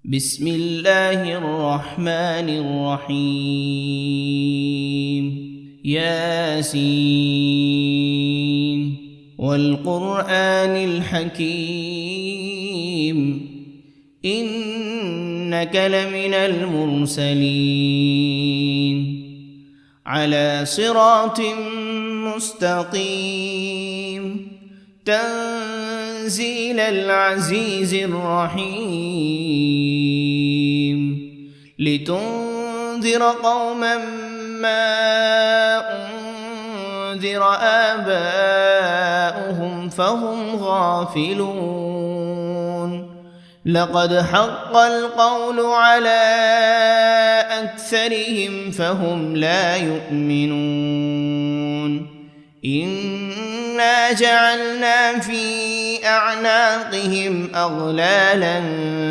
بسم الله الرحمن الرحيم ياسين والقرآن الحكيم إنك لمن المرسلين على صراط مستقيم تنزيل العزيز الرحيم لتنذر قوما ما أنذر آباؤهم فهم غافلون لقد حق القول على أكثرهم فهم لا يؤمنون إنا جعلنا في أعناقهم أغلالا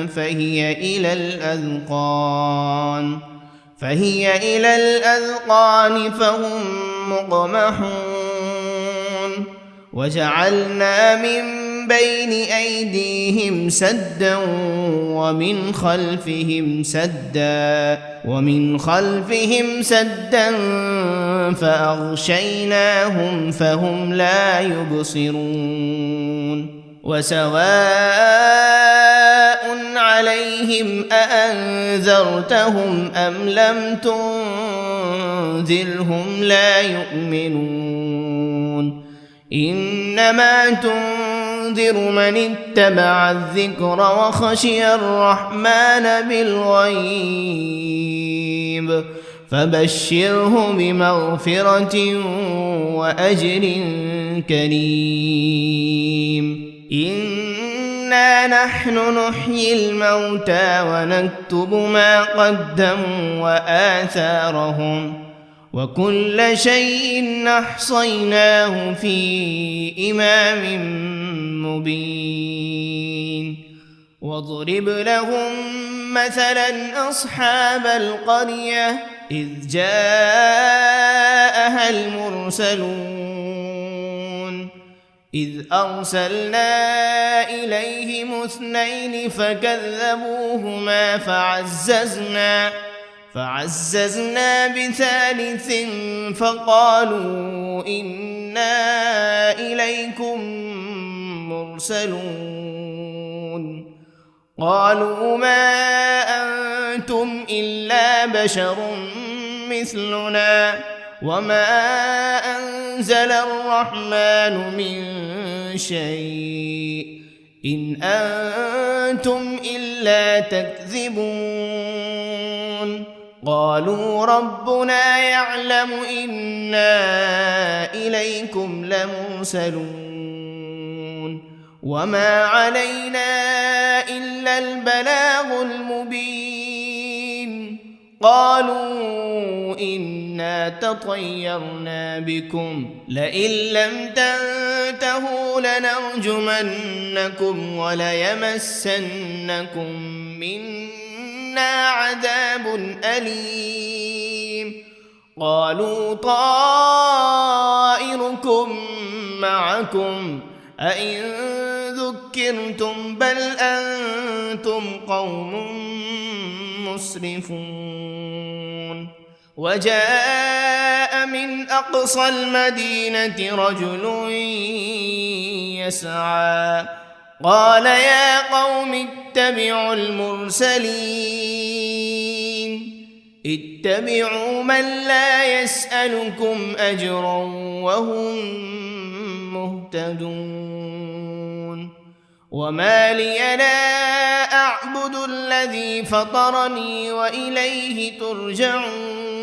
فهي إلى الأذقان فهم مقمحون وجعلنا من بين أيديهم سدا ومن خلفهم سدا فأغشيناهم فهم لا يبصرون وسواء عليهم أأنذرتهم أم لم تنذرهم لا يؤمنون إنما تنذر من اتبع الذكر وخشي الرحمن بالغيب فبشره بمغفرة وأجر كريم إنا نحن نحيي الموتى ونكتب ما قدموا وآثارهم وكل شيء أحصيناه في إمام مبين واضرب لهم مثلا أصحاب القرية إذ جاءها المرسلون إذ أرسلنا إليهم 2 فكذبوهما فعززنا بثالث فقالوا إنا إليكم مرسلون قالوا ما أنتم إلا بشر مثلنا وما أنزل الرحمن من شيء إن أنتم إلا تكذبون قالوا ربنا يعلم إنا إليكم لمرسلون وما علينا إلا البلاغ المبين قالوا إنا تطيرنا بكم لئن لم تنتهوا لنرجمنكم وليمسنكم منا عذاب أليم قالوا طائركم معكم أئن ذكرتم بل أنتم قوم مسرفون وجاء من أقصى المدينة رجل يسعى قال يا قوم اتبعوا المرسلين اتبعوا من لا يسألكم أجرا وهم مهتدون وما لي لا أعبد الذي فطرني وإليه ترجعون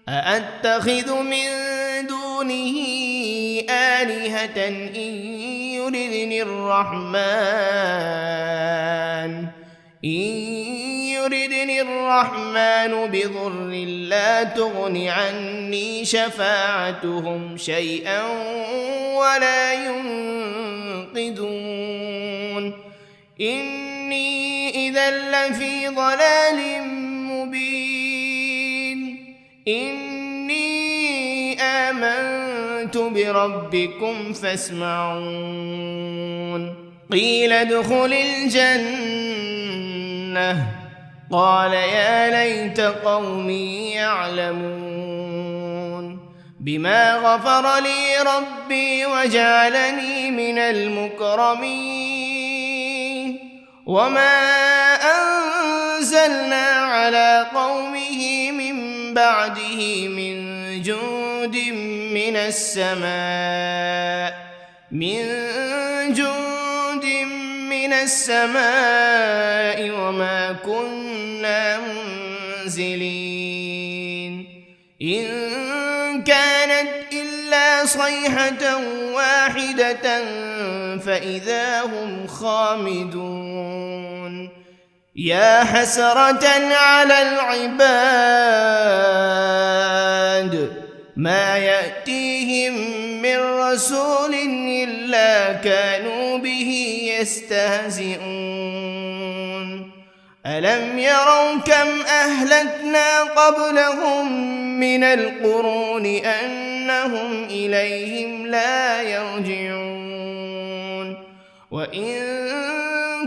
أأتخذ من دونه آلهة إن يردني الرحمن بضر لا تغن عني شفاعتهم شيئا ولا ينقذون إني إذا لفي ضلال مبين إني آمنت بربكم فاسمعون قيل ادخل الجنة لأغوينه قال يا ليت قومي يعلمون بما غفر لي ربي وجعلني من المكرمين وما أنزلنا على قومه من بعده من جند من السماء وما كنا منزلين إن كانت إلا صيحة واحدة فإذا هم خامدون يا حسرة على العباد ما يأتيهم من رسول إلا كانوا به يستهزئون ألم يروا كم أهلكنا قبلهم من القرون أنهم إليهم لا يرجعون وإن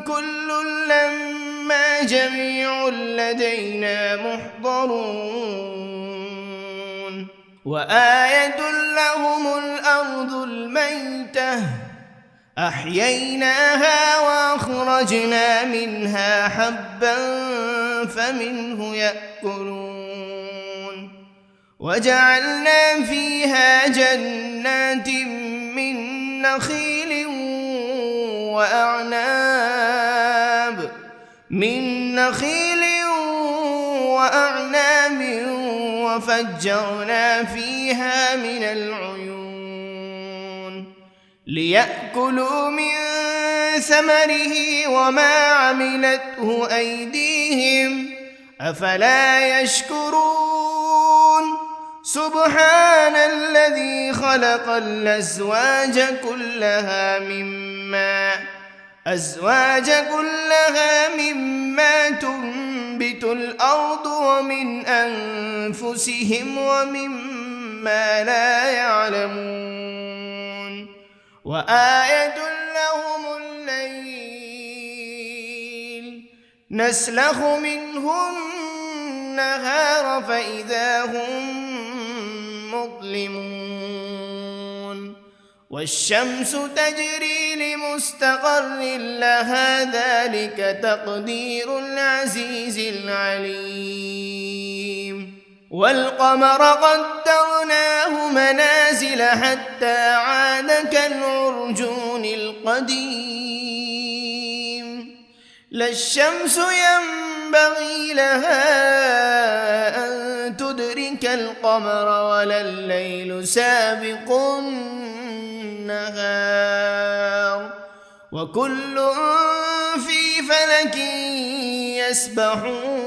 كل لما جميع لدينا محضرون وآية لهم الأرض الميتة أحييناها وأخرجنا منها حبا فمنه يأكلون وجعلنا فيها جنات من نخيل وأعناب وفجرنا فيها من العيون ليأكلوا من ثمره وما عملته أيديهم أفلا يشكرون سبحان الذي خلق الأزواج كلها مما تنبت الأرض ومن أنفسهم ومما لا يعلمون وآية لهم الليل نسلخ منه النهار فإذا هم مظلمون والشمس تجري لمستقر لها ذلك تقدير العزيز العليم والقمر قدرناه منازل حتى عاد كالعرجون القديم لا الشمس ينبغي لها أن تدرك القمر ولا الليل سابق النهار وكل في فلك يسبحون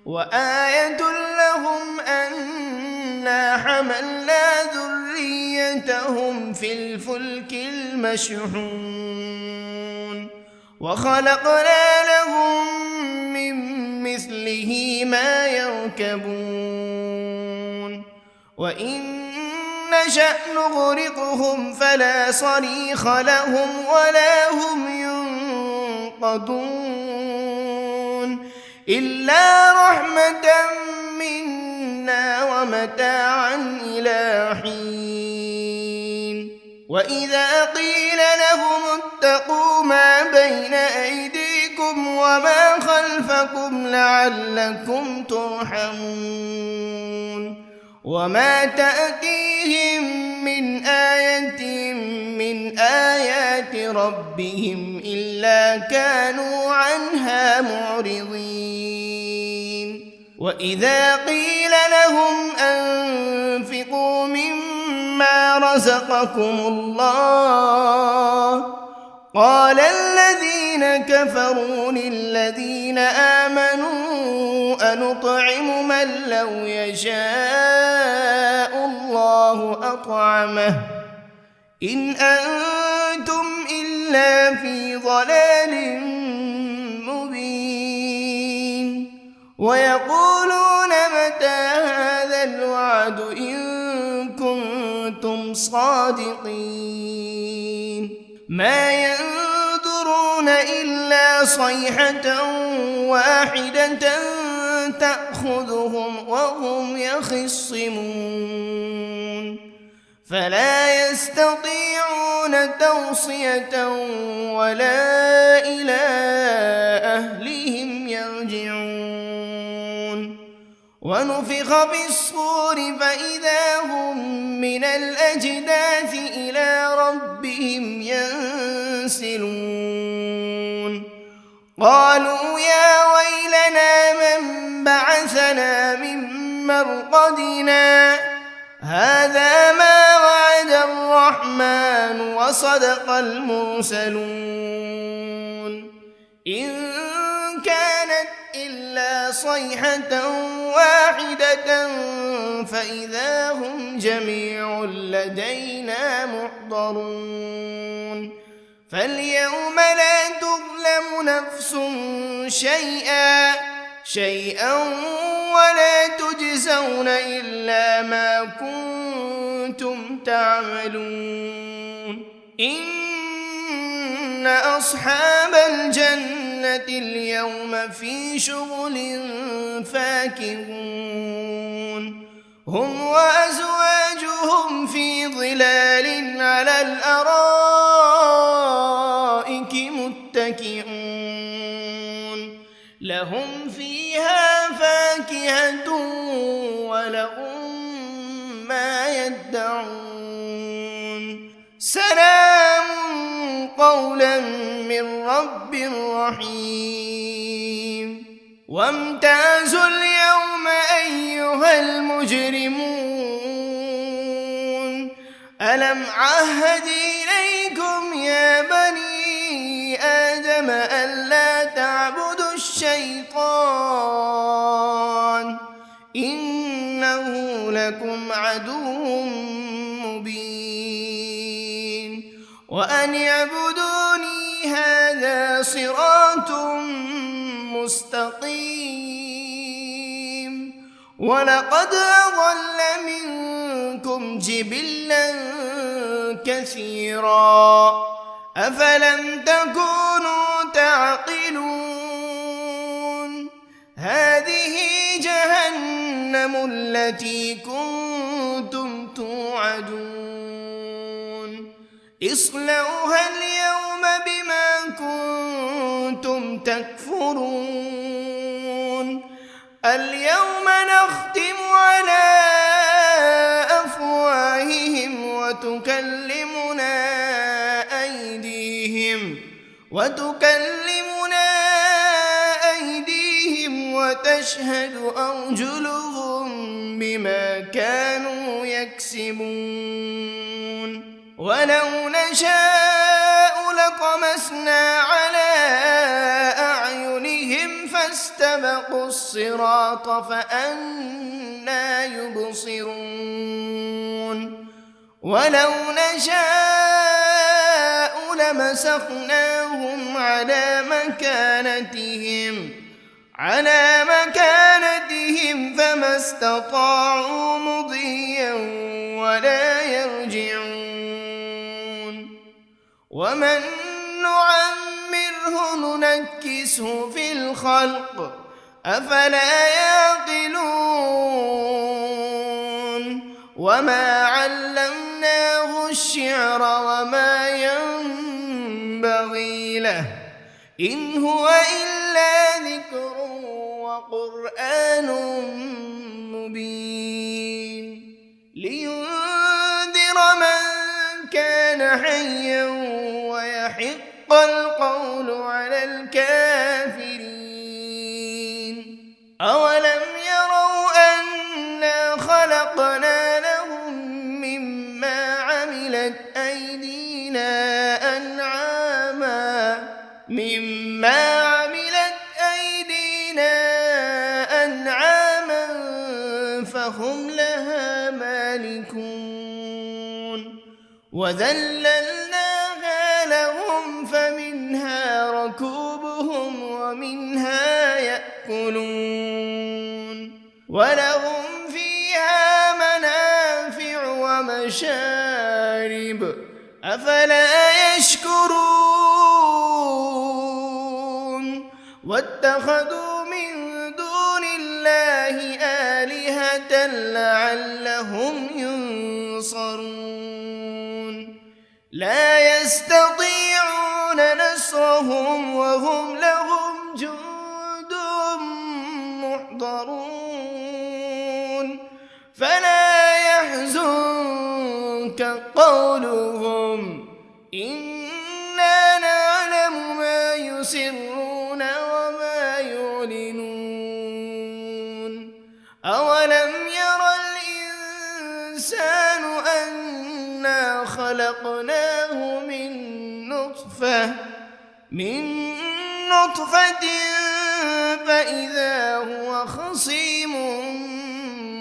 وآية لهم أنا حملنا ذريتهم في الفلك المشحون وخلقنا لهم من مثله ما يركبون وإن نشأ نغرقهم فلا صريخ لهم ولا هم ينقذون إلا رحمة منا ومتاعا إلى حين وإذا قيل لهم اتقوا ما بين أيديكم وما خلفكم لعلكم ترحمون وما تأتيهم من آية من آيات ربهم إلا كانوا عنها معرضين وإذا قيل لهم أنفقوا مما رزقكم الله قال الذين كفروا للذين آمنوا أنطعم من لو يشاء الله أطعمه إن أنتم إلا في ضلال مبين ويقولون متى هذا الوعد إن كنتم صادقين ما ينظرون إلا صيحة واحدة تأخذهم وهم يخصمون فلا يستطيعون توصية ولا إلى أهلهم يرجعون ونفخ في الصور فإذا هم من الأجداث إلى ربهم ينسلون قالوا يا ويلنا من بعثنا من مرقدنا هذا ما وعد الرحمن وصدق المرسلون إن كانت إلا صيحة واحدة فإذا هم جميع لدينا محضرون فاليوم لا تظلم نفس شيئا ولا تجزون إلا ما كنتم تعملون إن أصحاب الجنة اليوم في شغل فاكهون هم وأزواجهم في ظلال على الأرائك متكئون لهم فيها فاكهة ولهم ما يدعون سلام قولا من رب رحيم وامتازوا اليوم أيها المجرمون ألم عهد إليكم يا بني آدم ألا تعبدوا الشيطان إنه لكم عدو مبين وأن اعبدوني هذا صراط مستقيم ولقد أضل منكم جبلا كثيرا أفلم تكونوا تعقلون هذه جهنم التي كنتم توعدون اصلوها اليوم بما كنتم تكفرون اليوم نختم على أفواههم وتكلمنا أيديهم وتشهد أرجلهم بما كانوا يكسبون ولو نشاء لطمسنا على أعينهم فاستبقوا الصراط فأنى يبصرون ولو نشاء لمسخناهم على مكانتهم فما استطاعوا مضيا ولا يرجعون ومن نعمره ننكسه في الخلق أفلا يعقلون وما علمناه الشعر وما ينبغي له إن هو إلا ذكر وقرآن مبين لينذر من كان حيا ويحق القول على الكافرين أولم يروا أنا خلقنا لهم مما عملت أيدينا أنعاما فهم لها مالكون وذللناها لهم فمنها ركوبهم ومنها يأكلون ولهم فيها منافع ومشارب أفلا يشكرون واتخذوا من دون الله آلهة لعلهم ينصرون لا يستطيعون نصرهم وهم لهم جند محضرون فلا يحزنك قولهم إنا نعلم ما يسرون وما يعلنون أولم ير الإنسان أنا خلقناه من نطفة فإذا هو خصيم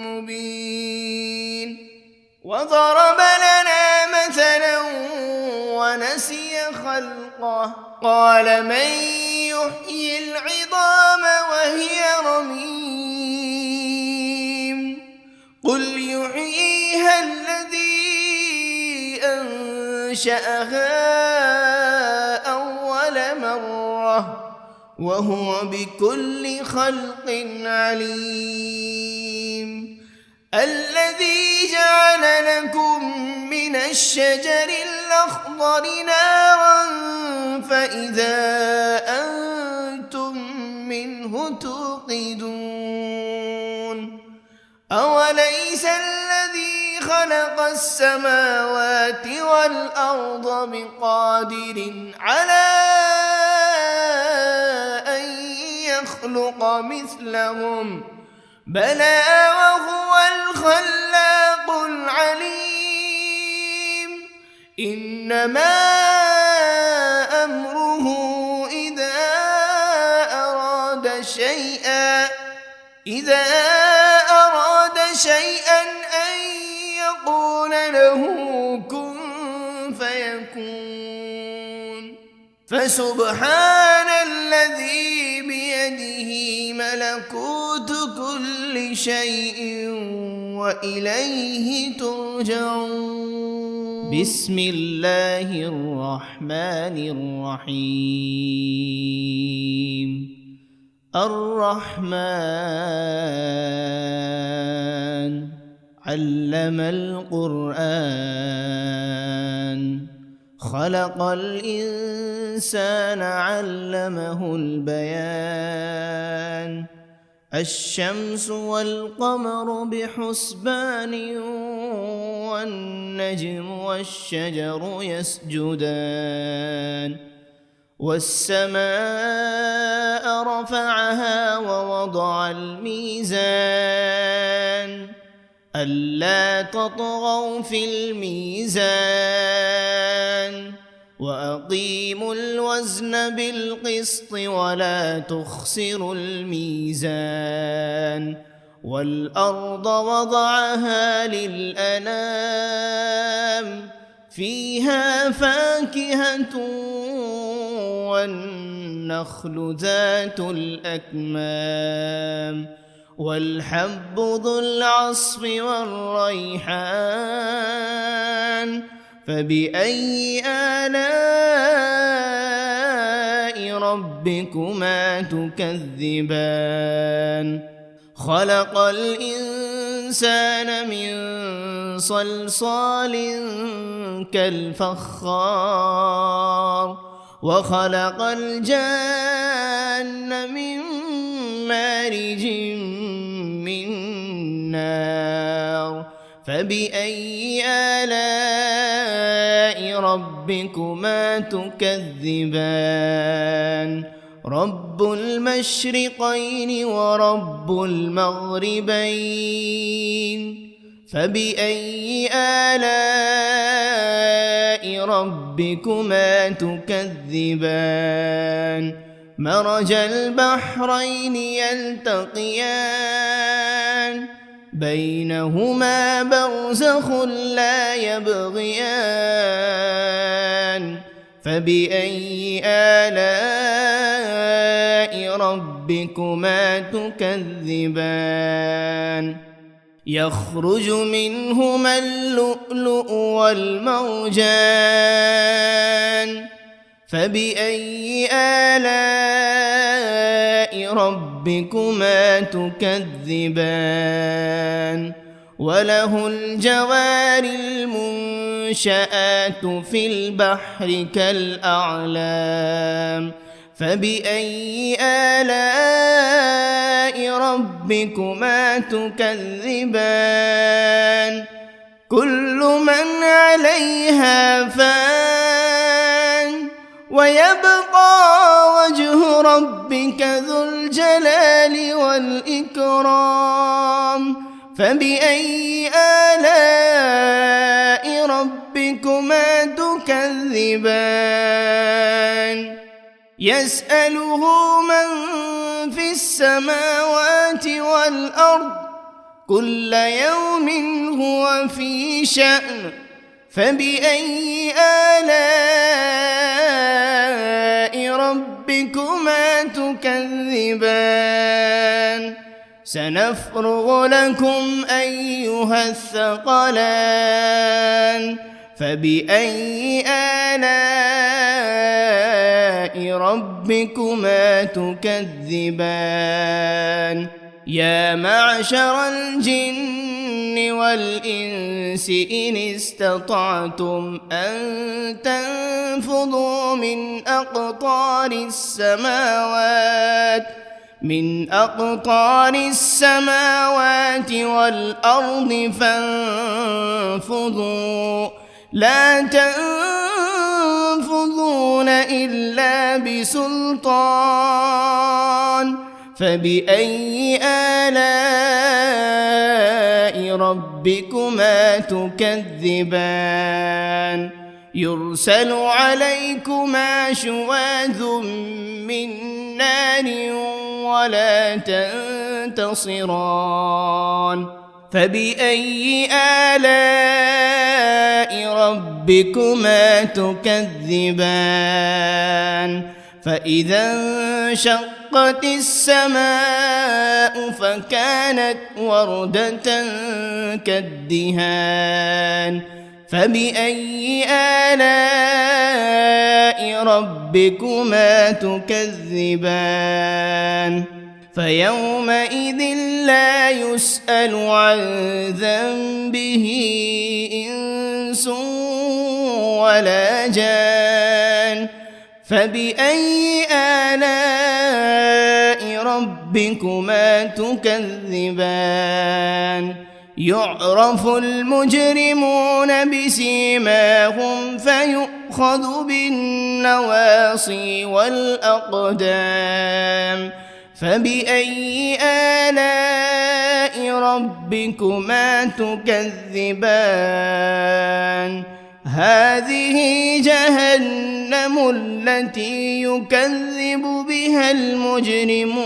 مبين وضرب لنا مثلا ونسي خلقه قال من يحيي العظام وهي رميم قل يحييها الذي أنشأها أول مرة وهو بكل خلق عليم الذي جعل لكم من الشجر الأخضر نارا فإذا أنتم منه توقدون أوليس الذي خلق السماوات والأرض بقادر على أن يخلق مثلهم بلى وهو الخلاق العليم إنما أمره إذا أراد شيئا أن يقول له كن فيكون فسبحان الذي بيده ملكوت كل شيء وإليه ترجعون بسم الله الرحمن الرحيم الرحمن علم القرآن خلق الإنسان علمه البيان الشمس والقمر بحسبان والنجم والشجر يسجدان والسماء رفعها ووضع الميزان ألا تطغوا في الميزان وأقيموا الوزن بالقسط ولا تخسروا الميزان والأرض وضعها للأنام فيها فاكهة والنخل ذات الأكمام والحب ذو العصف والريحان فبأي آلاء ربكما تكذبان خلق الإنسان من صلصال كالفخار وخلق الجان من مارج من نار فبأي آلاء ربكما تكذبان رب المشرقين ورب المغربين فبأي آلاء ربكما تكذبان مرج البحرين يلتقيان بينهما برزخ لا يبغيان فبأي آلاء ربكما تكذبان يخرج منهما اللؤلؤ والمرجان فبأي آلاء ربكما تكذبان وله الجوار المنشآت في البحر كالأعلام فبأي آلاء ربكما تكذبان كل من عليها فان ويبقى وجه ربك ذو الجلال والإكرام فبأي آلاء ربكما تكذبان يسأله من في السماوات والأرض كل يوم هو في شأن فبأي آلاء ربكما تكذبان سنفرغ لكم أيها الثقلان فبأي آلاء ربكما تكذبان يا معشر الجن والإنس إن استطعتم أن تنفذوا من أقطار السماوات والأرض فانفذوا لا تنفذون إلا بسلطان فبأي آلاء ربكما تكذبان يرسل عليكما شواذ من نار ولا تنتصران فبأي آلاء ربكما تكذبان فإذا انشقت السماء فكانت وردة كالدهان فبأي آلاء ربكما تكذبان فيومئذ لا يسأل عن ذنبه إنس ولا جان فبأي آلاء ربكما تكذبان يعرف المجرمون بسيماهم فيؤخذ بالنواصي والأقدام فبأي آلاء ربكما تكذبان هذه جهنم التي يكذب بها المجرمون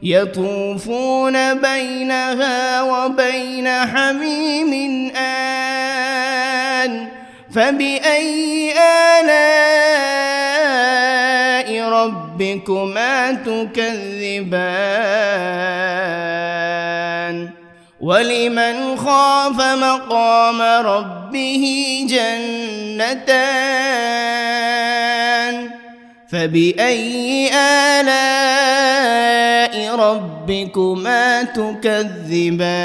يطوفون بينها وبين حميم آن فبأي آلاء ربكما تكذبان ولمن خاف مقام ربه جنتان فبأي آلاء ربكما تكذبان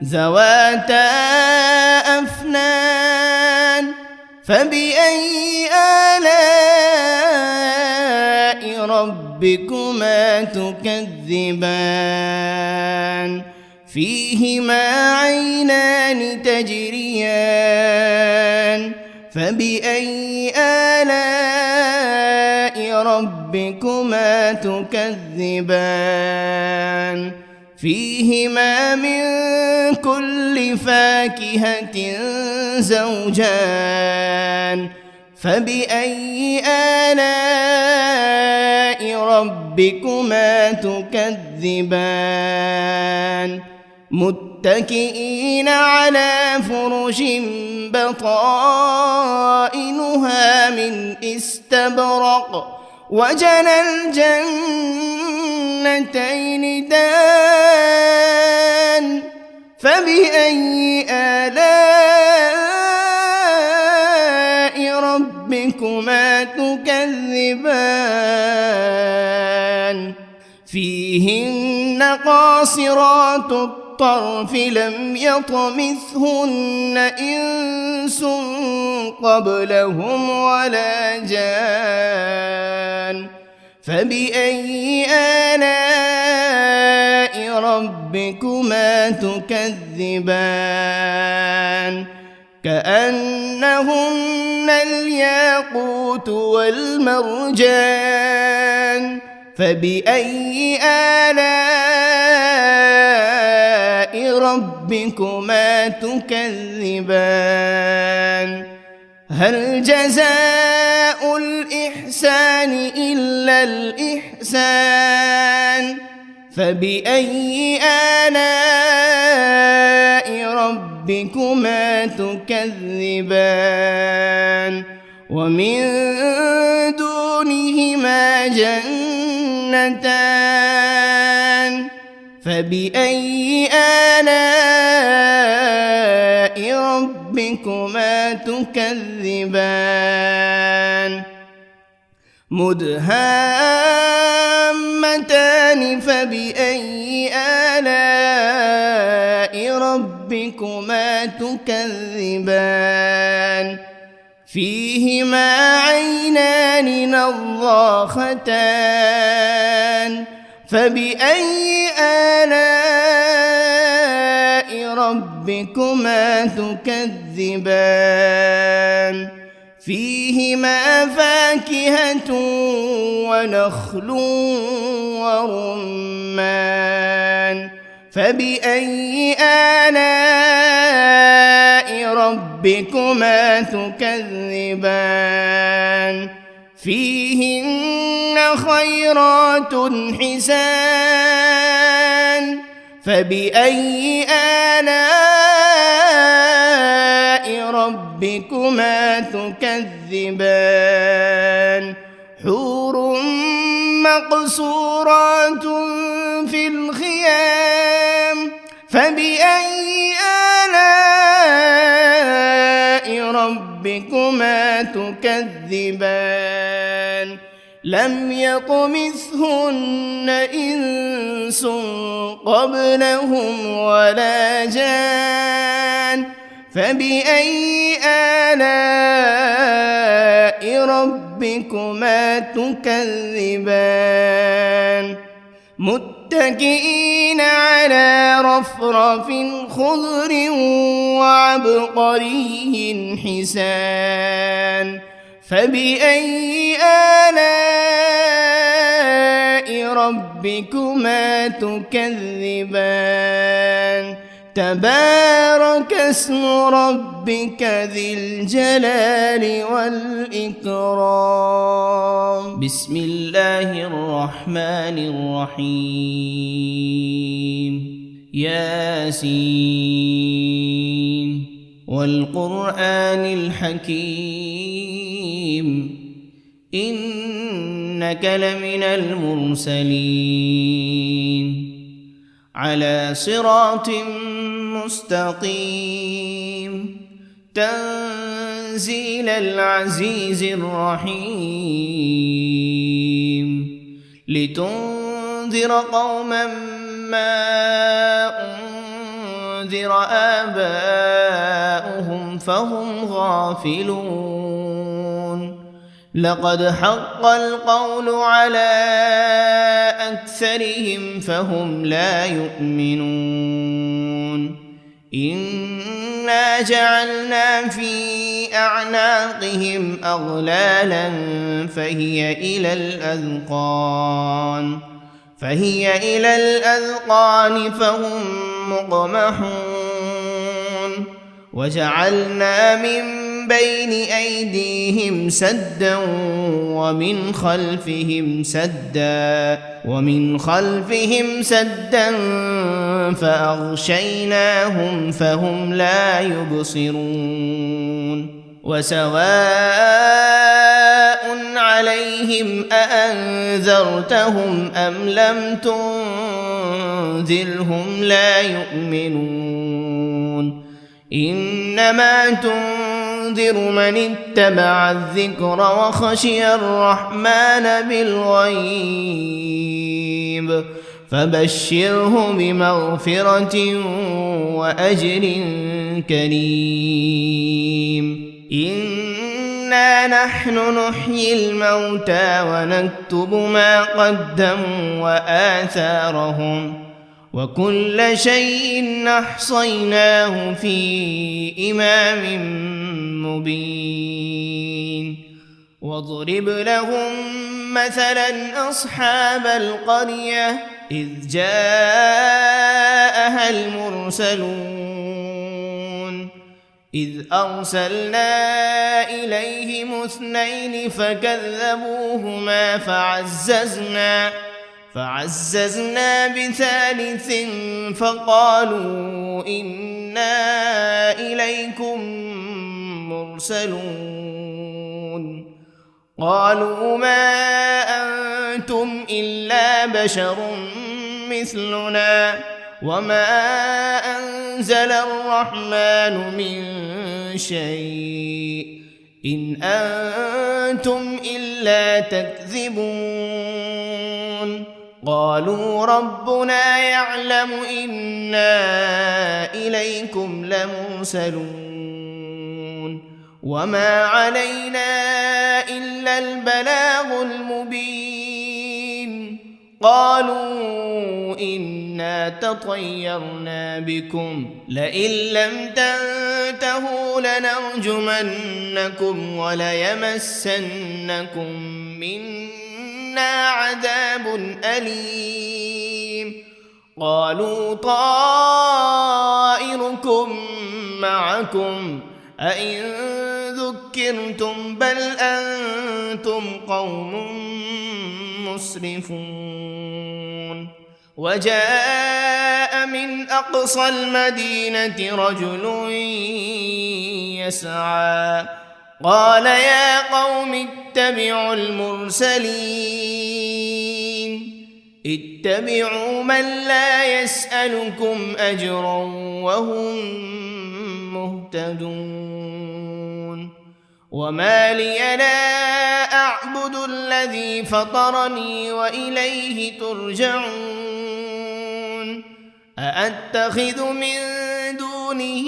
ذواتا أفنان فبأي آلاء ربكما تكذبان فيهما عينان تجريان فبأي آلاء ربكما تكذبان فيهما من كل فاكهة زوجان فبأي آلاء ربكما تكذبان متكئين على فرش بطائنها من استبرق وجنى الجنتين دان فبأي آلاء ربكما تكذبان تكذبان فيهن قاصرات الطرف لم يطمثهن إنس قبلهم ولا جان فبأي آلاء ربكما تكذبان كأنهن الياقوت والمرجان فبأي آلاء ربكما تكذبان هل جزاء الإحسان إلا الإحسان فبأي آلاء ربكما تكذبان ومن دونهما جنتان فبأي آلاء ربكما تكذبان مدهامتان فبأي آلاء ربكما تكذبان فيهما عينان نضاختان فبأي آلاء ربكما تكذبان فيهما فاكهة ونخل ورمان فبأي آلاء ربكما تكذبان فيهن خيرات حسان فبأي آلاء ربكما تكذبان حور مقصورات في الخيام فبأي آلاء ربكما تكذبان لم يطمثهن إنس قبلهم ولا جان فبأي آلاء ربكما تكذبان متكئين على رفرف خضر وعبقري حسان فبأي آلاء ربكما تكذبان تبارك اسم ربك ذي الجلال والإكرام بسم الله الرحمن الرحيم ياسين والقرآن الحكيم إنك لمن المرسلين على صراط مستقيم تنزيل العزيز الرحيم لتنذر قوما ما أنذر آباؤهم فهم غافلون لقد حق القول على أكثرهم فهم لا يؤمنون إنا جعلنا في أعناقهم أغلالا فهي إلى الأذقان فهم مقمحون وجعلنا من بين أيديهم سدا ومن خلفهم سدا فأغشيناهم فهم لا يبصرون وسواء عليهم أأنذرتهم أم لم تنذرهم لا يؤمنون إنما تنذر تنذر من اتبع الذكر وخشي الرحمن بالغيب فبشره بمغفرة وأجر كريم إنا نحن نحيي الموتى ونكتب ما قدموا وآثارهم وكل شيء أحصيناه في إمام مبين واضرب لهم مثلا أصحاب القرية إذ جاءها المرسلون إذ أرسلنا إليهم 2 فكذبوهما فعززنا بثالث فقالوا إنا إليكم مرسلون قالوا ما أنتم إلا بشر مثلنا وما أنزل الرحمن من شيء إن أنتم إلا تكذبون قالوا ربنا يعلم إنا إليكم لمرسلون وما علينا إلا البلاغ المبين قالوا إنا تطيرنا بكم لئن لم تنتهوا لنرجمنكم وليمسنكم منا عذاب أليم قالوا طائركم معكم أئن ذكرتم بل أنتم قوم مسرفون وجاء من أقصى المدينة رجل يسعى قال يا قوم اتبعوا المرسلين اتبعوا من لا يسألكم أجرا وهم مهتدون وما لي لا أعبد الذي فطرني وإليه ترجعون أأتخذ من دونه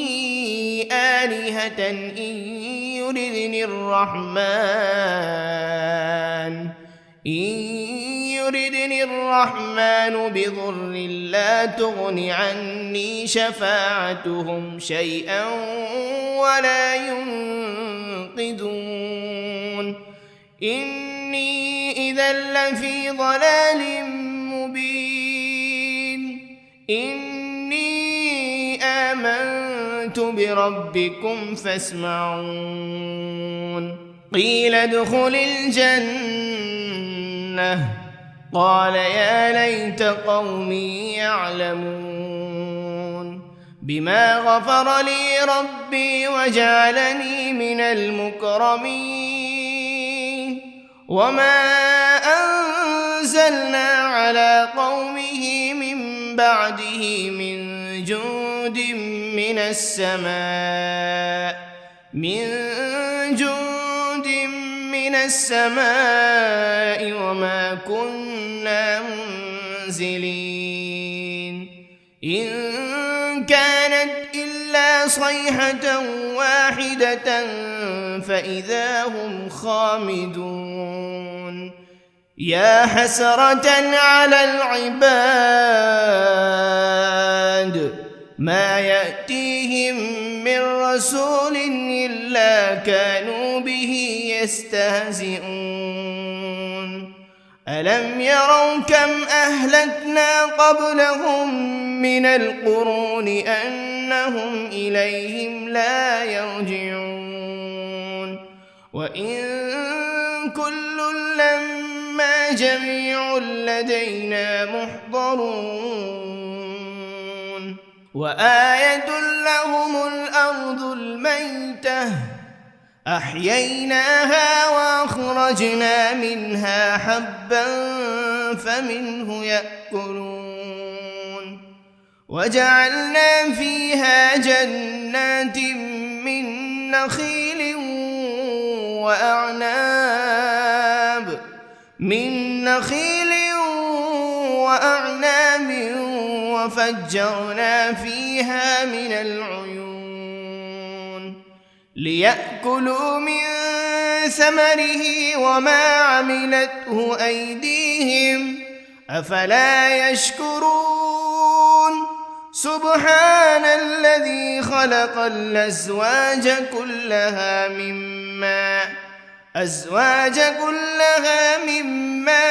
آلهة إن يردني الرحمن بضر لا تغن عني شفاعتهم شيئا ولا ينقذون إني إذا لفي ضلال مبين إني آمنت بربكم فاسمعون قيل ادخل الجنة قال يا ليت قومي يعلمون بما غفر لي ربي وجعلني من المكرمين وما أنزلنا على قومه من بعده من جند من السماء وما كنا منزلين إن كانت إلا صيحة واحدة فإذا هم خامدون يا حسرة على العباد ما يأتيهم من رسول إلا كانوا به يستهزئون ألم يروا كم أهلكنا قبلهم من القرون أنهم إليهم لا يرجعون وإن كل لما جميع لدينا محضرون وآية لهم الأرض الميتة أحييناها وأخرجنا منها حبا فمنه يأكلون وجعلنا فيها جنات من نخيل وأعناب من نخيل وأعناب وفجرنا فيها من العيون ليأكلوا من ثمره وما عملته أيديهم أفلا يشكرون سبحان الذي خلق الأزواج كلها مما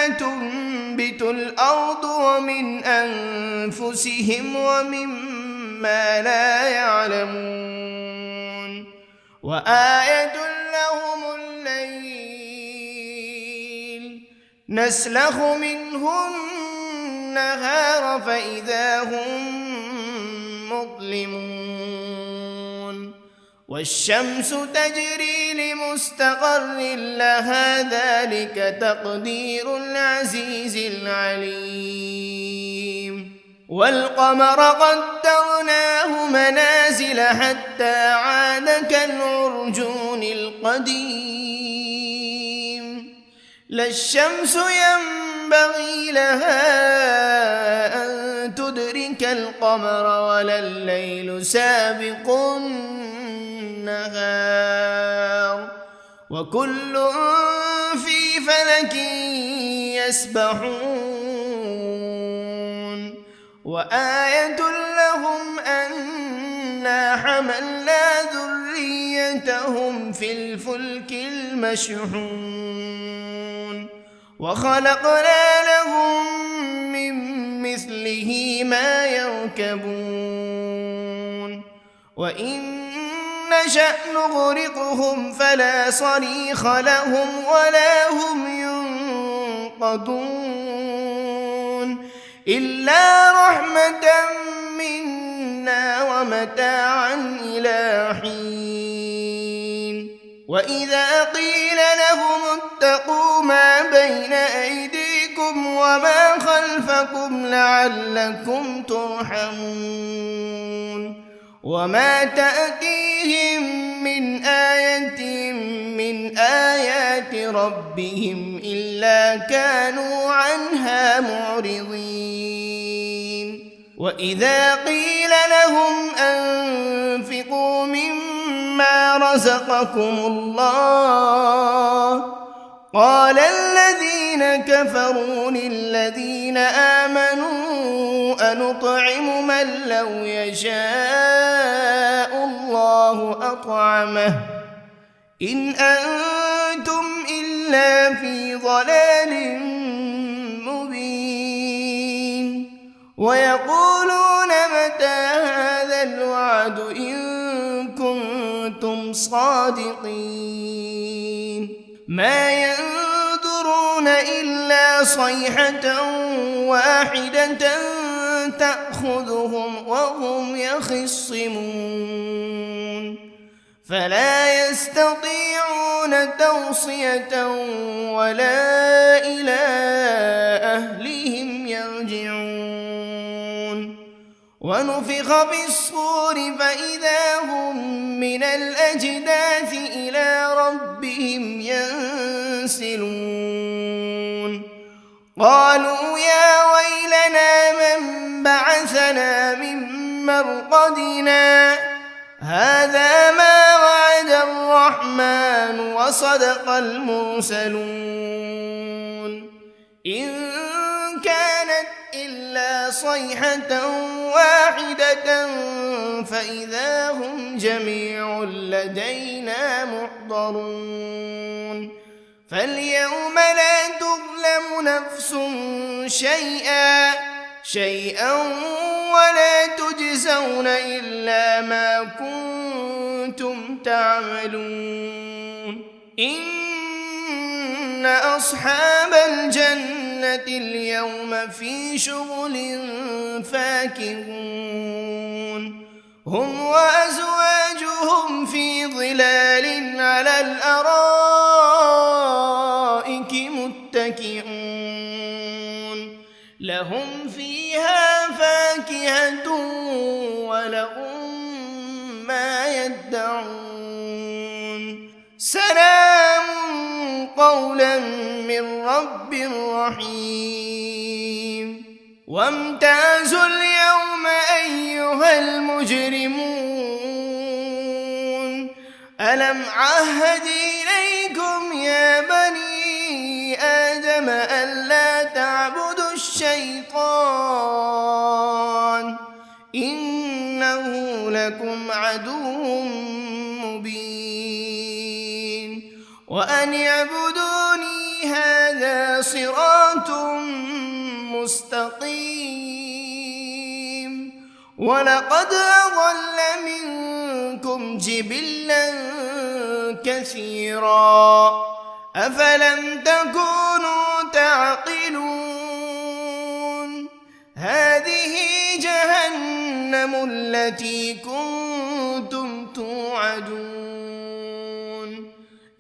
تنبت الأرض ومن أنفسهم ومما لا يعلمون وآية لهم الليل نسلخ منه النهار فإذا هم مظلمون والشمس تجري لمستقر لها ذلك تقدير العزيز العليم والقمر قدرناه منازل حتى عاد كالعرجون القديم لا الشمس ينبغي لها أن تدرك القمر ولا الليل سابق النهار وكل في فلك يسبحون وآية لهم أنا حملنا ذريتهم في الفلك المشحون وخلقنا لهم من مثله ما يركبون وإن نشأ نغرقهم فلا صريخ لهم ولا هم ينقذون إلا رحمة منا ومتاعا إلى حين وإذا قيل لهم اتقوا ما بين أيديكم وما خلفكم لعلكم ترحمون وما تأتيهم من آية من آيات ربهم إلا كانوا عنها معرضين وإذا قيل لهم أنفقوا مما رزقكم الله قال الذين كفروا للذين آمنوا أنطعم من لو يشاء الله أطعمه إن أنتم إلا في ضلال مبين ويقولون متى هذا الوعد إن كنتم صادقين ما ينظرون إلا صيحة واحدة تأخذهم وهم يخصمون فلا يستطيعون توصية ولا إلى أهلهم يرجعون ونفخ بالصور فإذا هم من الأجداث إلى ربهم ينسلون قالوا يا ويلنا من بعثنا من مرقدنا هذا ما وعد الرحمن وصدق المرسلون إن كانت إلا صيحة واحدة فإذا هم جميع لدينا محضرون فاليوم لا تظلم نفس شيئا ولا تجزون إلا ما كنتم تعملون إن أصحاب الجنة اليوم في شغل فاكهون هم وأزواجهم في ظلال على الأرائك متكئون لهم فيها فاكهة ولهم ما يدعون سلام قولا من رب رحيم وامتازوا اليوم أيها المجرمون ألم عهد إليكم يا بني آدم ألا تعبدوا الشيطان إنه لكم عدو مبين وأن اعبدوني هذا صراط مستقيم ولقد أضل منكم جبلا كثيرا أفلم تكونوا تعقلون هذه جهنم التي كنتم توعدون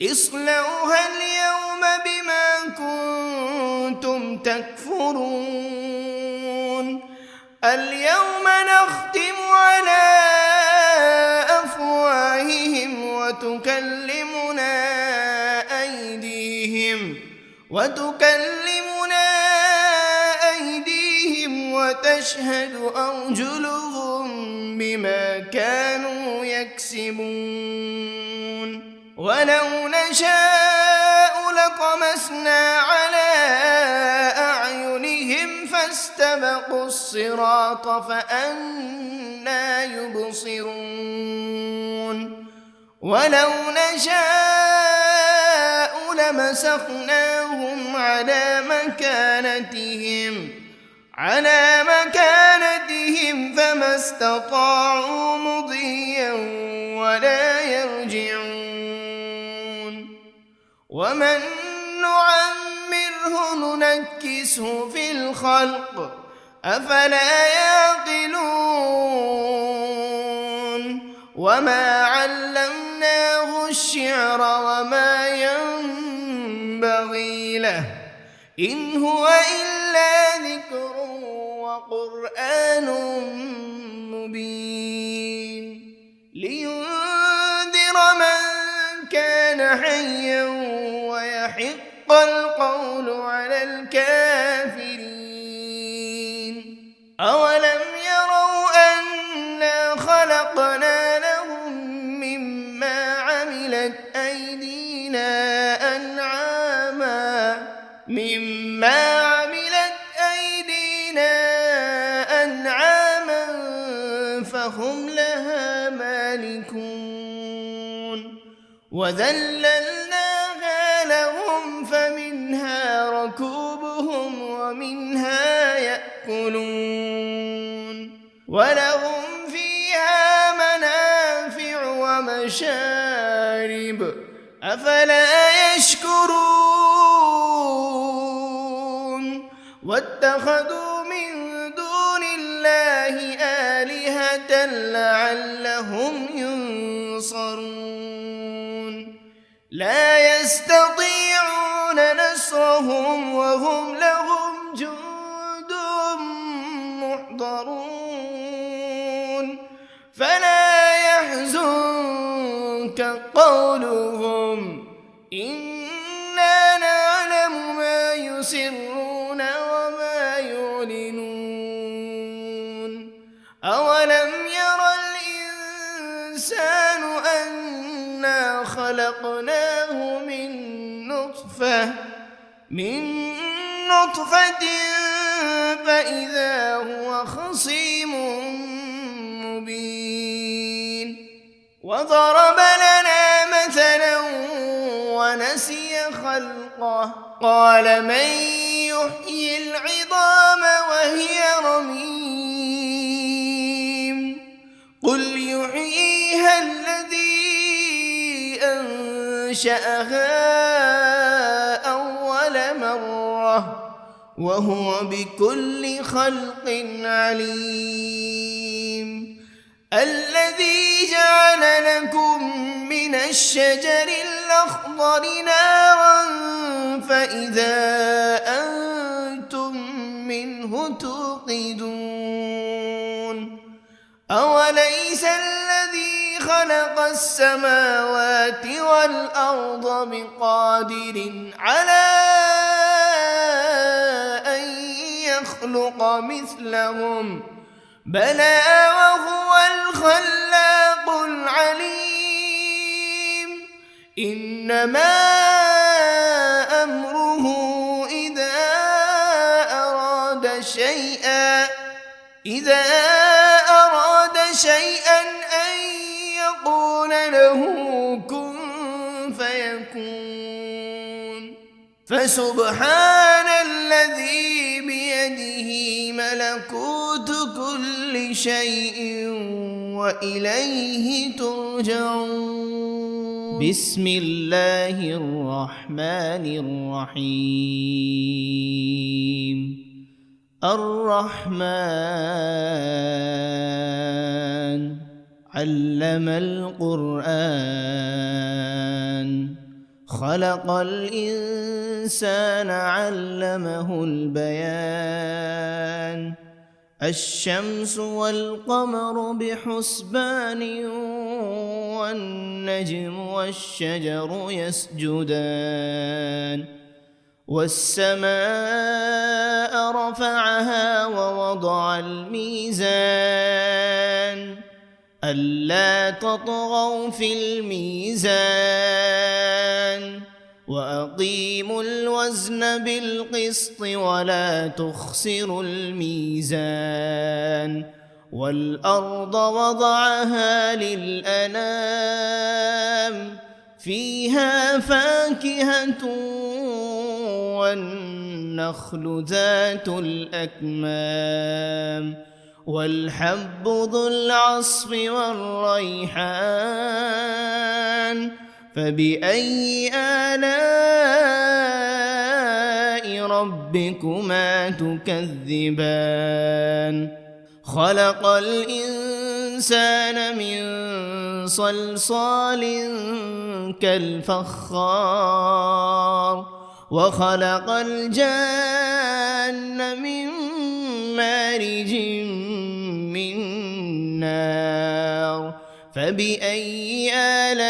اصلوها اليوم بما كنتم تكفرون اليوم نختم على أفواههم وتكلمنا أيديهم وتشهد أرجلهم بما كانوا يكسبون ولو نشاء لطمسنا على أعينهم فاستبقوا الصراط فأنى يبصرون ولو نشاء لمسخناهم على مكانتهم فما استطاعوا مضيا ولا يرجعون ومن نعمره ننكسه في الخلق أفلا يعقلون وما علمناه الشعر وما ينبغي له إن هو إلا ذكر وقرآن مبين لينذر من كان حيا ويحق القول على الكافرين أولم يروا أنا خلقنا لهم مما عملت أيدينا أنعاما فهم لها مالكون وذللناها لهم فمنها ركوبهم ومنها يأكلون ولهم فيها منافع ومشارب أفلا يشكرون واتخذوا من دون الله آلهة لعلهم ينصرون لا يستطيعون نصرهم وهم لهم جند محضرون فلا يحزنك قولهم إنا نعلم ما يسرون وما يعلنون أولم ير الإنسان أنا خلقناه من نطفة فإذا هو خصيم مبين وضرب لنا مثلا ونسي خلقه قال من يحيي العظام وهي رميم قل يحييها الذي أنشأها أول مرة وهو بكل خلق عليم الذي جعل لكم من الشجر الأخضر نارا فإذا أنتم منه توقدون أوليس الذي خلق خلق السماوات والأرض بقادر على أن يخلق مثلهم بلى وهو الخلاق العليم إنما أمره إذا أراد شيئا أن يقول له كن فيكون فسبحان الذي بيده ملكوت كل شيء وإليه ترجعون بسم الله الرحمن الرحيم الرحمن علم القرآن خلق الإنسان علمه البيان الشمس والقمر بحسبان والنجم والشجر يسجدان والسماء رفعها ووضع الميزان ألا تطغوا في الميزان وأقيموا الوزن بالقسط ولا تخسروا الميزان والأرض وضعها للأنام فيها فاكهة والنخل ذات الأكمام والحب ذو العصف والريحان فبأي آلاء ربكما تكذبان خلق الإنسان من صلصال كالفخار وخلق الجان من مارج من نار فبأي آلاء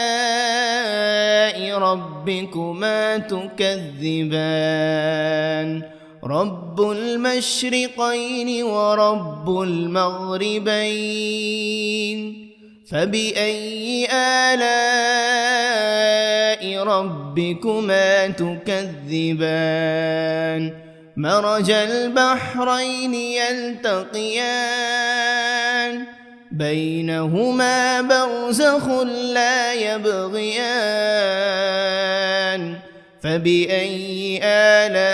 ربكما تكذبان رب المشرقين ورب المغربين فبأي آلاء ربكما تكذبان مرج البحرين يلتقيان بينهما برزخ لا يبغيان فبأي آلاء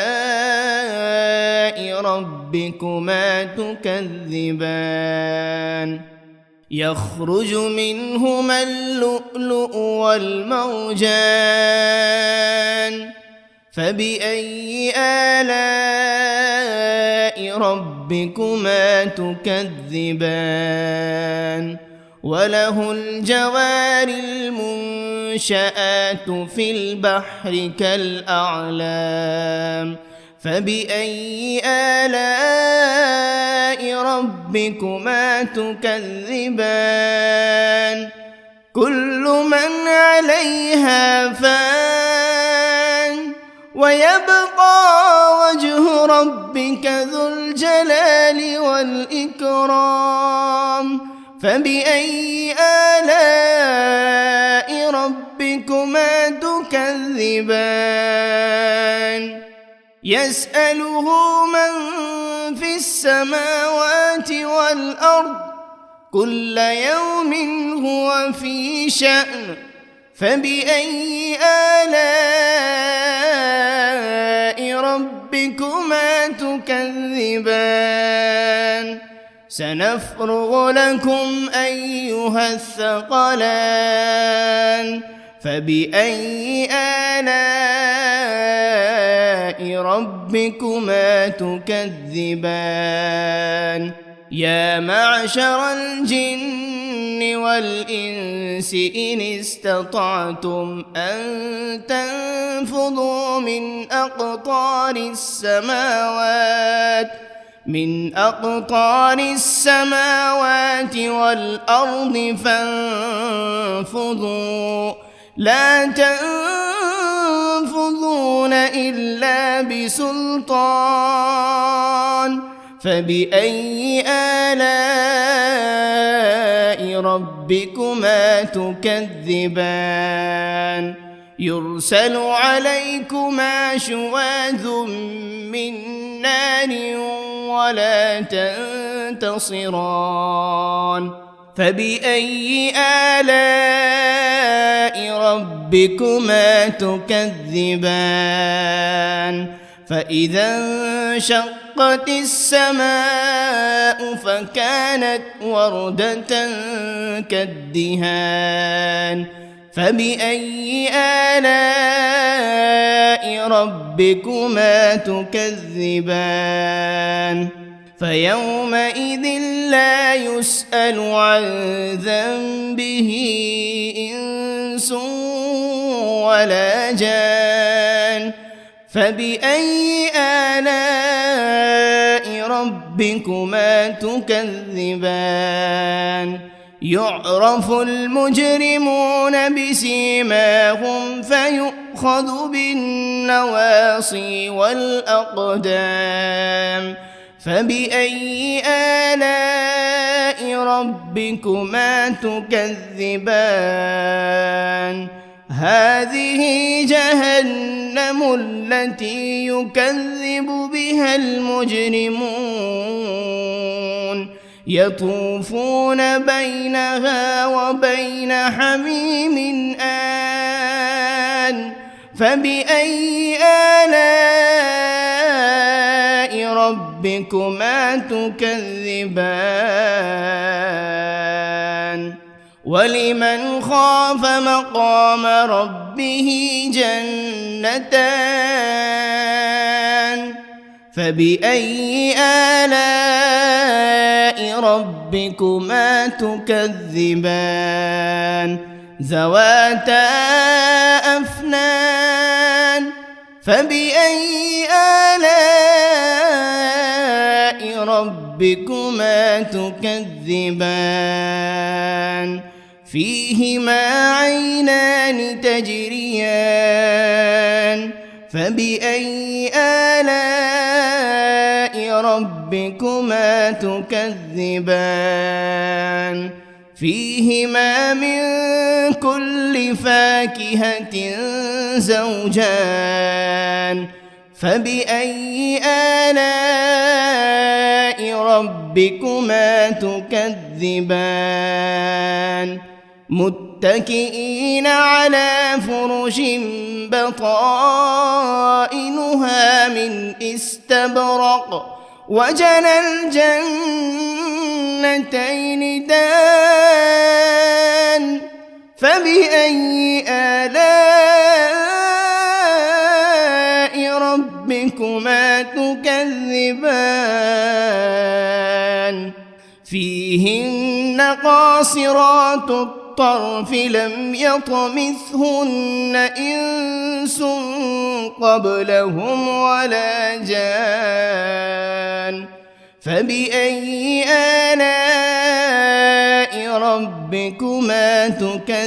ربكما تكذبان يخرج منهما اللؤلؤ والمرجان فبأي آلاء ربكما تكذبان وله الجوار المنشآت في البحر كالأعلام فبأي آلاء ربكما تكذبان كل من عليها فان ويبقى وجه ربك ذو الجلال والإكرام فبأي آلاء ربكما تكذبان يسأله من في السماوات والأرض كل يوم هو في شأن فبأي آلاء ربكما تكذبان سنفرغ لكم أيها الثقلان فبأي آلاء ربكما تكذبان يا معشر الجن والإنس إن استطعتم أن تنفذوا من أقطار السماوات من أقطار السماوات والأرض فانفضوا لا تنفذون إلا بسلطان فبأي آلاء ربكما تكذبان يرسل عليكما شواذ من نار ولا تنتصران فبأي آلاء ربكما تكذبان فإذا انشقت السماء فكانت وردة كالدهان فبأي آلاء ربكما تكذبان فيومئذ لا يسأل عن ذنبه إنس ولا جان فبأي آلاء ربكما تكذبان يعرف المجرمون بسيماهم فيؤخذ بالنواصي والأقدام فبأي آلاء ربكما تكذبان هذه جهنم التي يكذب بها المجرمون يطوفون بينها وبين حميم آن فبأي آلاء ربكما تكذبان ولمن خاف مقام ربه جنتان فبأي آلاء ربكما تكذبان ذواتا أفنان فبأي آلاء ربكما تكذبان فيهما عينان تجريان فبأي آلاء ربكما تكذبان فيهما من كل فاكهة زوجان فبأي آلاء ربكما تكذبان متكئين على فرش بطائنها من استبرق وجنى الجنتين دان فبأي آلاء ربكما تكذبان فيهن قاصرات الطرف لم يطمثهن إنس قبلهم ولا جان فبأي آلاء ربكما تكذبان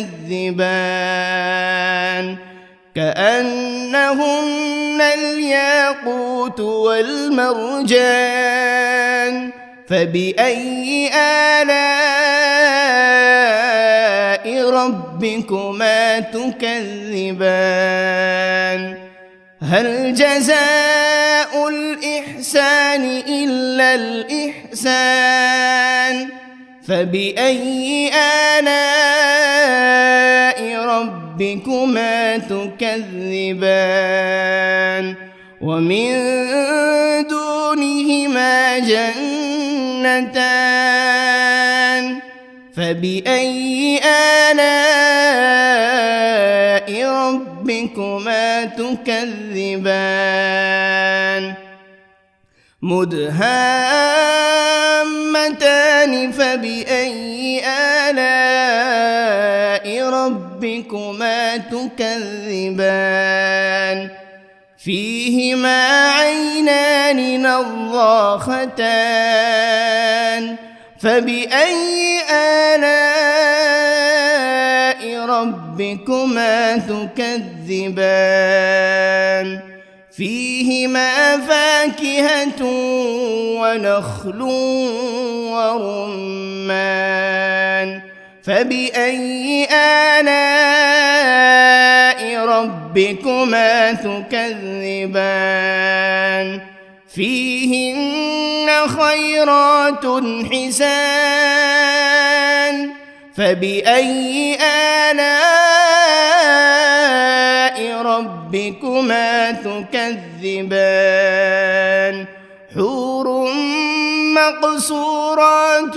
كأنهن الياقوت والمرجان فبأي آلاء ربكما تكذبان هل جزاء الإحسان إلا الإحسان فبأي آلاء ربكما تكذبان ومن دونهما جنتان فبأي آلاء ربكما تكذبان مدهامتان فبأي آلاء ربكما تكذبان فيهما عينان نضاختان فبأي آلاء ربكما تكذبان فيهما فاكهة ونخل ورمان فبأي آلاء ربكما تكذبان فيهن خيرات حسان فبأي آلاء ربكما تكذبان حور مقصورات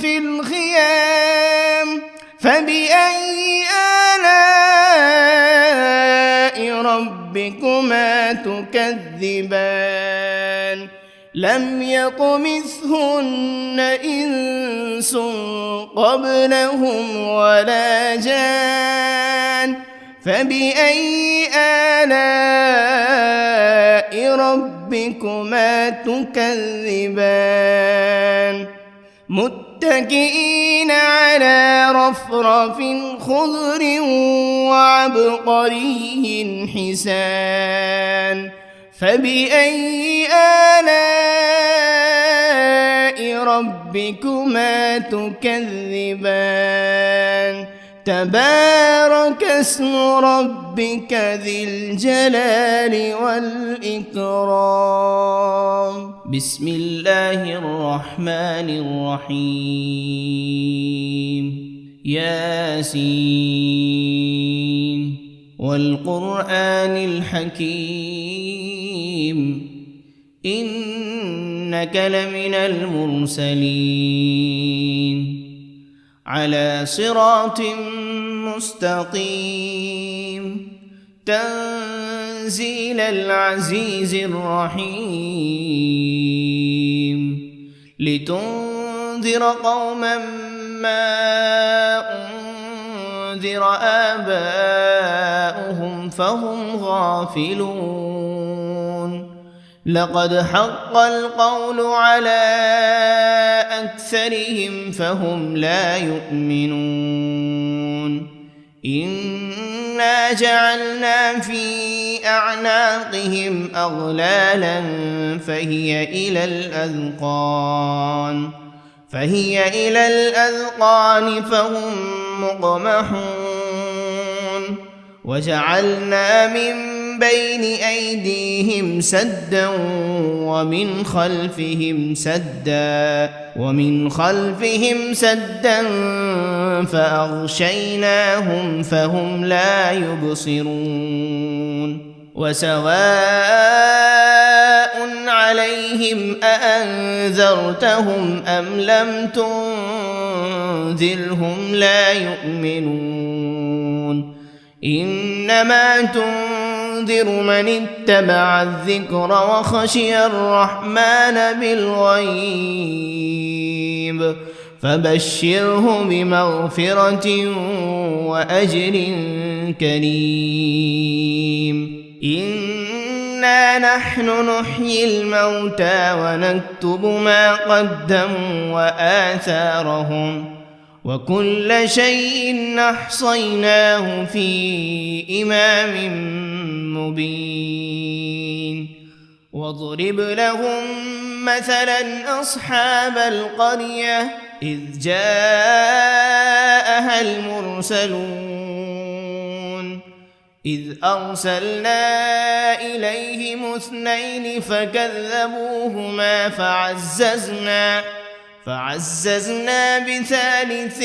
في الخيام فبأي آلاء ربكما تكذبان لم يطمثهن إنس قبلهم ولا جان فبأي آلاء ربكما تكذبان متكئين على رفرف خضر وعبقري حسان فبأي آلاء ربكما تكذبان تبارك اسم ربك ذي الجلال والإكرام بسم الله الرحمن الرحيم ياسين والقرآن الحكيم إنك لمن المرسلين على صراط مستقيم تنزيل العزيز الرحيم لتنذر قوما ما أنذر آباؤهم فهم غافلون لقد حق القول على أكثرهم فهم لا يؤمنون إنا جعلنا في أعناقهم أغلالا فهي إلى الأذقان فهم مقمحون وجعلنا من بين أيديهم سدا ومن خلفهم سدا فأغشيناهم فهم لا يبصرون وسواء عليهم أأنذرتهم أم لم تنذرهم لا يؤمنون إنما تنذر من اتبع الذكر وخشي الرحمن بالغيب فبشره بمغفرة وأجر كريم إنا نحن نحيي الموتى ونكتب ما قدموا وآثارهم وكل شيء أحصيناه في إمام مبين واضرب لهم مثلا أصحاب القرية إذ جاءها المرسلون إذ أرسلنا إليهم 2 فكذبوهما فعززنا بثالث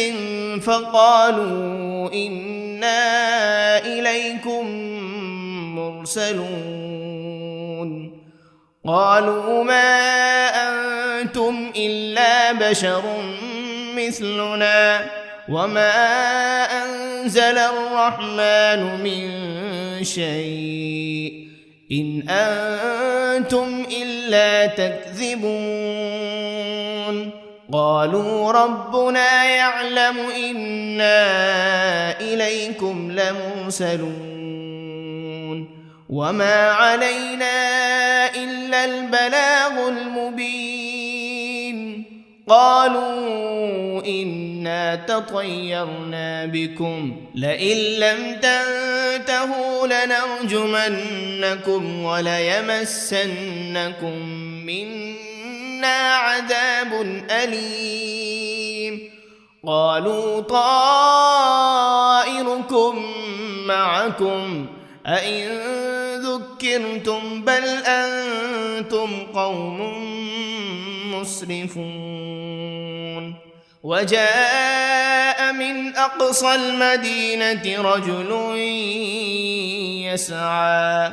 فقالوا إنا إليكم مرسلون قالوا ما أنتم إلا بشر مثلنا وما أنزل الرحمن من شيء إن أنتم إلا تكذبون قالوا ربنا يعلم إنا إليكم لمرسلون وما علينا إلا البلاغ المبين قالوا إنا تطيرنا بكم لئن لم تنتهوا لنرجمنكم وليمسنكم منا عذاب أليم قالوا طائركم معكم أئن ذكرتم بل أنتم قوم مسرفون وجاء من أقصى المدينة رجل يسعى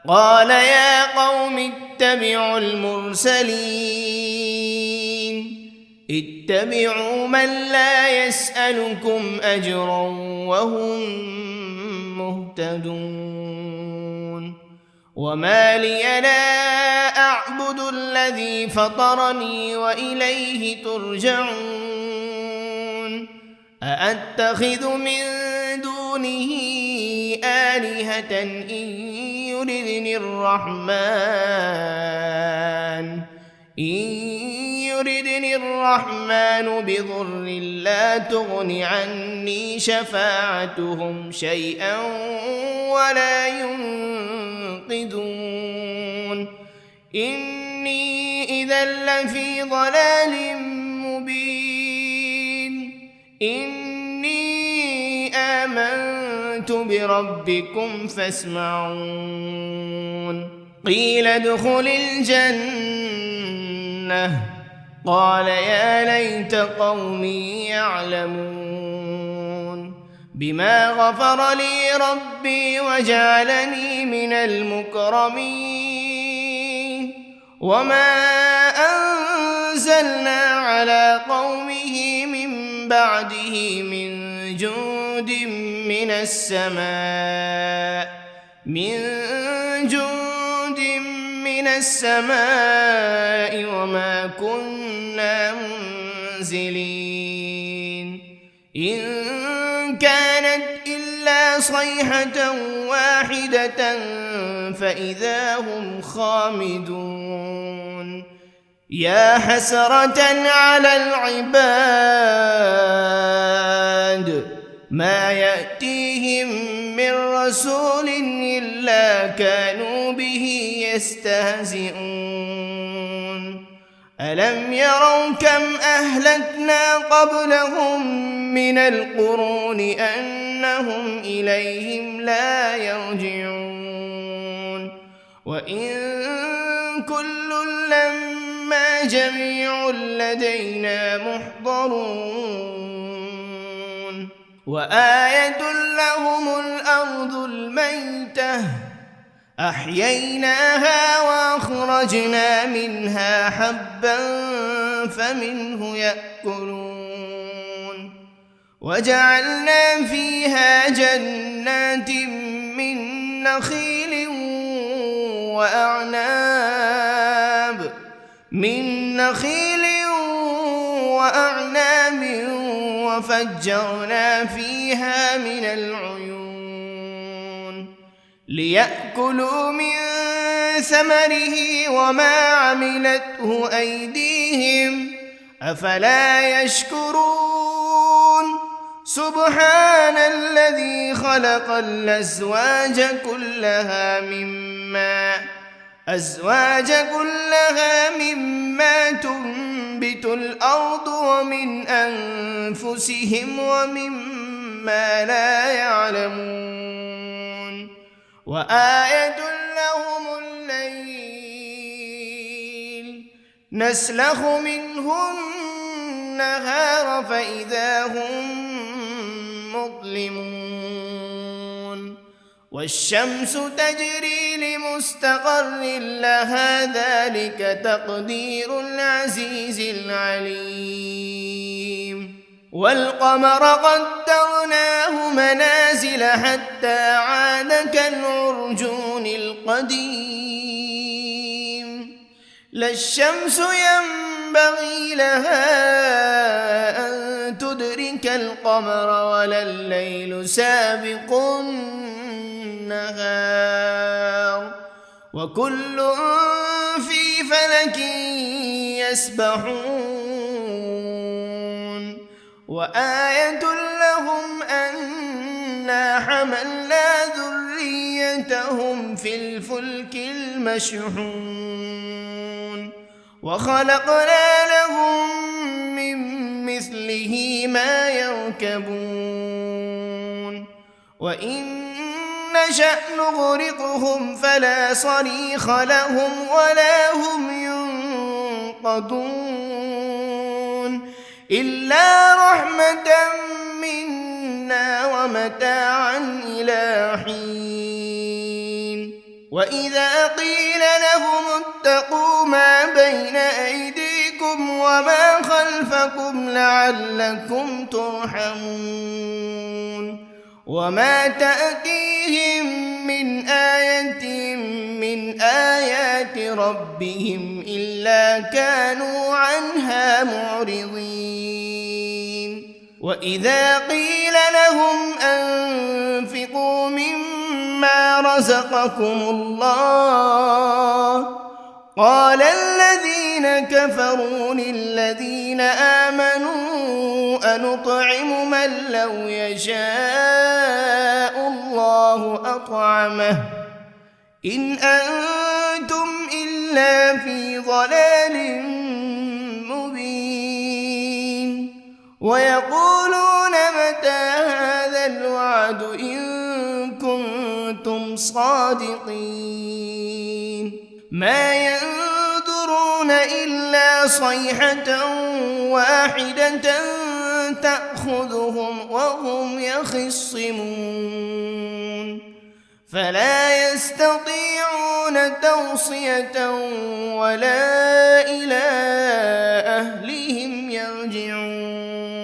قال يا قوم اتبعوا المرسلين اتبعوا من لا يسألكم أجرا وهم مهتدون وما لي لا أعبد الذي فطرني وإليه ترجعون أأتخذ من دونه آلهة إن يردني الرحمن بضر لا تغن عني شفاعتهم شيئا ولا ينقذون إني إذا لفي ضلال مبين إني آمنت بربكم فاسمعون قيل ادخل الجنة قال يا ليت قومي يعلمون بما غفر لي ربي وجعلني من المكرمين وما أنزلنا على قومه من بعده من جند من السماء وما كنا منزلين إن كانت إلا صيحة واحدة فإذا هم خامدون يا حسرة على العباد ما يأتيهم من رسول إلا كانوا به يستهزئون ألم يروا كم أهلكنا قبلهم من القرون أنهم إليهم لا يرجعون وإن كل لما جميع لدينا محضرون وآية لهم الأرض الميتة أحييناها وأخرجنا منها حبا فمنه يأكلون وجعلنا فيها جنات من نخيل وأعناب وفجرنا فيها من العيون ليأكلوا من ثمره وما عملته أيديهم أفلا يشكرون سبحان الذي خلق الأزواج كلها مما تنبت الأرض ومن أنفسهم ومما لا يعلمون وآية لهم الليل نسلخ منه النهار فإذا هم مظلمون والشمس تجري لمستقر لها ذلك تقدير العزيز العليم والقمر قدرناه منازل حتى عاد كالعرجون القديم لا الشمس ينبغي لها أن تدرك القمر ولا الليل سابق النهار وكل في فلك يسبحون وآية لهم أنا حملنا ذريتهم في الفلك المشحون وخلقنا لهم من مثله ما يركبون وإن نشأ نغرقهم فلا صريخ لهم ولا هم ينقذون إلا رحمة منا ومتاعا إلى حين وإذا قيل لهم اتقوا ما بين أيديكم وما خلفكم لعلكم ترحمون وما تأتيهم من آية من آيات ربهم إلا كانوا عنها معرضين وإذا قيل لهم أنفقوا مما رزقكم الله قال الذين كفروا للذين آمنوا أنطعم من لو يشاء الله أطعمه إن أنتم إلا في ضلال مبين ويقولون متى هذا الوعد إن كنتم صادقين ما ينظرون إلا صيحة واحدة تأخذهم وهم يخصمون فلا يستطيعون توصية ولا إلى أهلهم يرجعون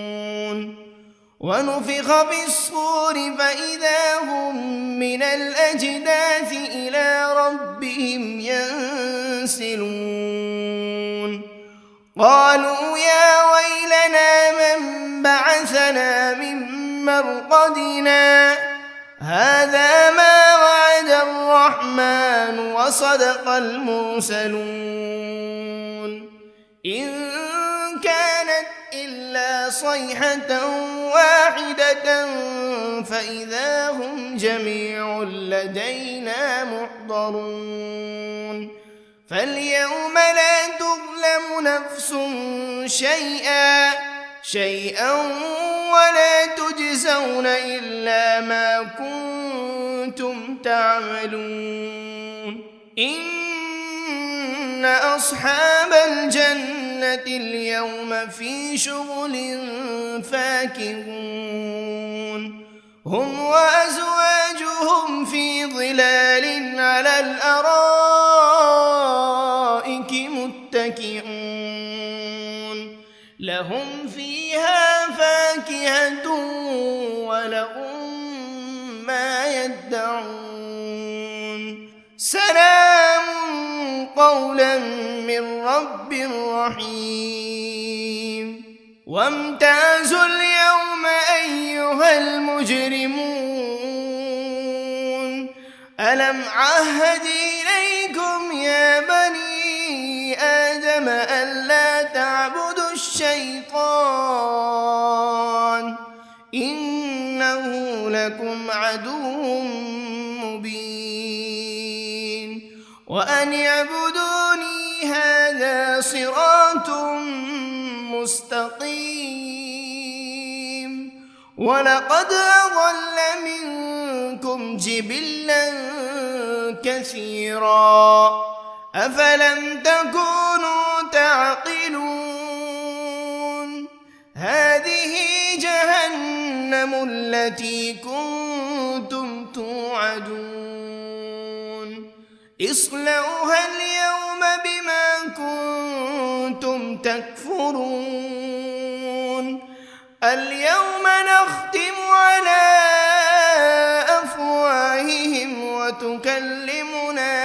ونفخ بالصور فإذا هم من الأجداث إلى ربهم ينسلون قالوا يا ويلنا من بعثنا من مرقدنا هذا ما وعد الرحمن وصدق المرسلون إن كانت إلا صيحة واحدة فإذا هم جميع لدينا محضرون فاليوم لا تظلم نفس شيئا ولا تجزون إلا ما كنتم تعملون إن أصحاب الجنة اليوم في شغل فاكهون هم وأزواجهم في ظلال على الأرائك متكئون لهم فيها فاكهة ولهم ما يدعون سلام قولا من رب رحيم وامتازوا اليوم أيها المجرمون ألم عهد إليكم يا بني آدم ألا تعبدوا الشيطان إنه لكم عدو مبين وأن اعبدوني هذا صراط مستقيم ولقد أضل منكم جبلا كثيرا أفلم تكونوا تعقلون هذه جهنم التي كنتم توعدون اصلوها اليوم بما كنتم تكفرون اليوم نختم على أفواههم وتكلمنا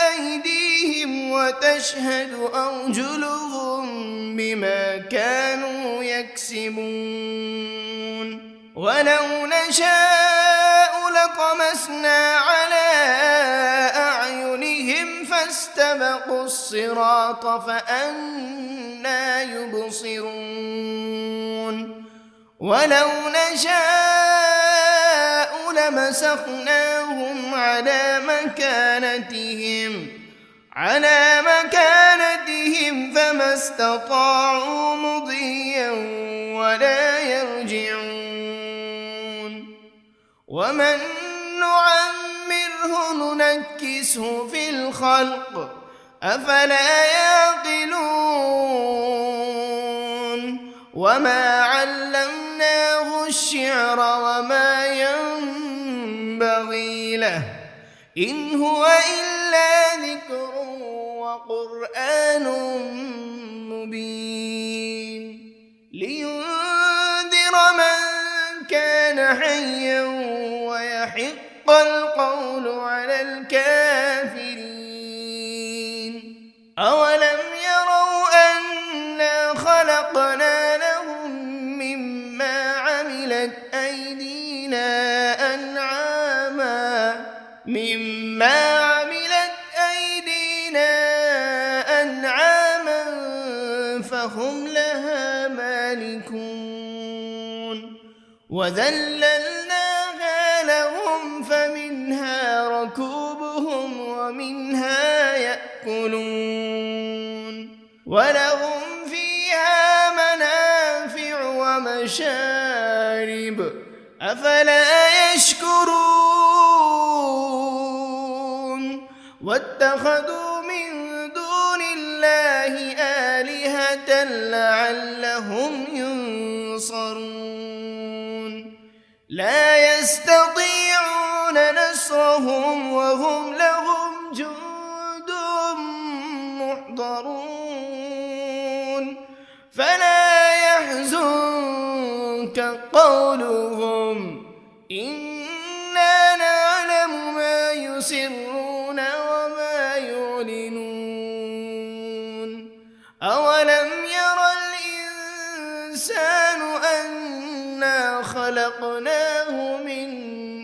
أيديهم وتشهد أرجلهم بما كانوا يكسبون ولو نشاء لطمسنا على أعينهم فاستبقوا الصراط فأنى يبصرون ولو نشاء لمسخناهم على مكانتهم فما استطاعوا مضيا ولا يرجعون ومن نعمره ننكسه في الخلق أفلا يعقلون وما علمناه الشعر وما ينبغي له إن هو إلا ذكر وقرآن مبين لينذر من كان حيا ويحق القول على الكافرين أولم يروا أنا خلقنا لهم مما عملت أيدينا أنعاما فهم لها مالكون وذللناها لهم فمنها ركوبهم ومنها يأكلون ولهم فيها منافع ومشارب أفلا يشكرون واتخذوا من دون الله آلهة لعلهم ينصرون لا يستطيعون نصرهم وهم لهم جند محضرون فلا يحزنك قولهم إنا نعلم ما يسرون وما يعلنون أولم ير الإنسان أنا خلقناه من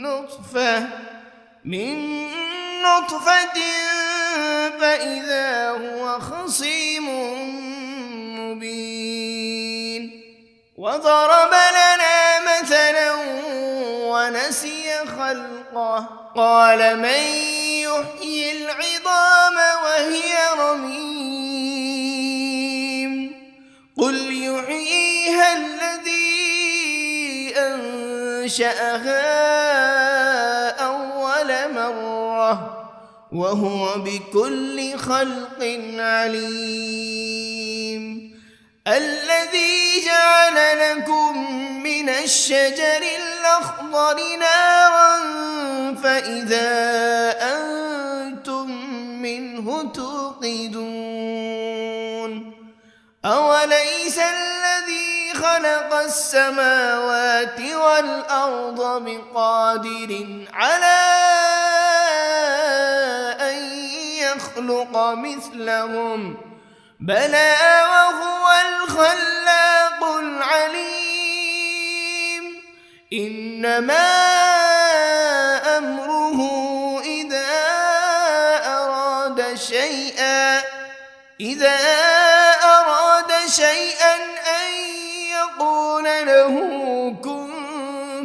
نطفة فإذا هو خصيم مبين وضرب لنا مثلا ونسي خلقه قال من يحيي العظام وهي رميم قل يحييها الذي أنشأها أول مرة وهو بكل خلق عليم الذي جعل لكم من الشجر الأخضر نارا فإذا أنتم منه توقدون أوليس الذي خلق السماوات والأرض بقادر على أن يخلق مثلهم بلى وهو الخلاق العليم إنما أمره إذا أراد شيئا أن يقول له كن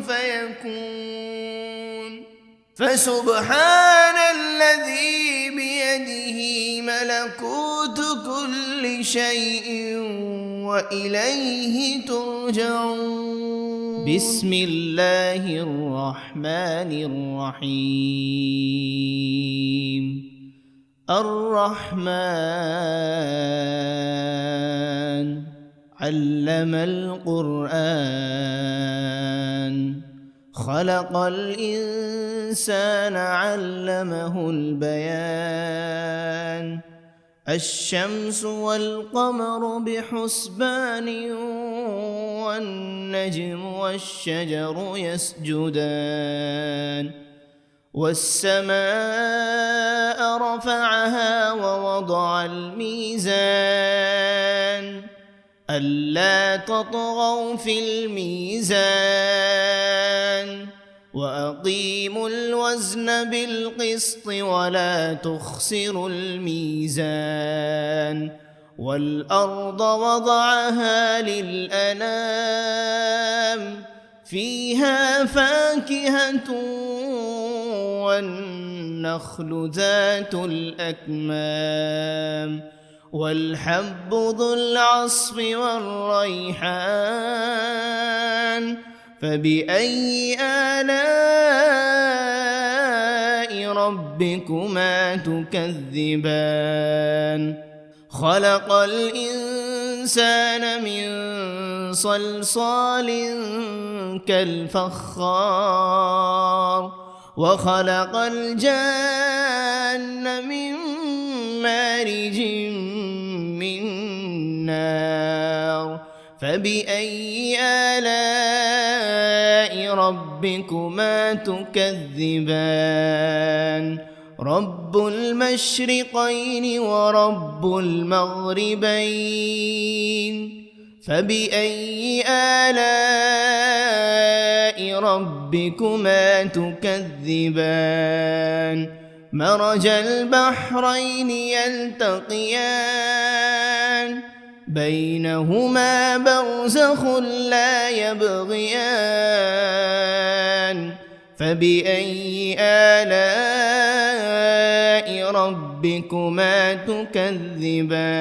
فيكون فسبحان الذي بيده ملكوت كل شيء وإليه ترجعون بسم الله الرحمن الرحيم الرحمن علم القرآن خلق الإنسان علمه البيان الشمس والقمر بحسبان والنجم والشجر يسجدان والسماء رفعها ووضع الميزان ألا تطغوا في الميزان وأقيموا الوزن بالقسط ولا تخسروا الميزان والأرض وضعها للأنام فيها فاكهة والنخل ذات الأكمام والحب ذو العصف والريحان فبأي آلاء ربكما تكذبان خلق الإنسان من صلصال كالفخار وخلق الجان من مارج من نار فبأي آلاء ربكما تكذبان رب المشرقين ورب المغربين فبأي آلاء ربكما تكذبان مرج البحرين يلتقيان بينهما برزخ لا يبغيان فبأي آلاء ربكما تكذبان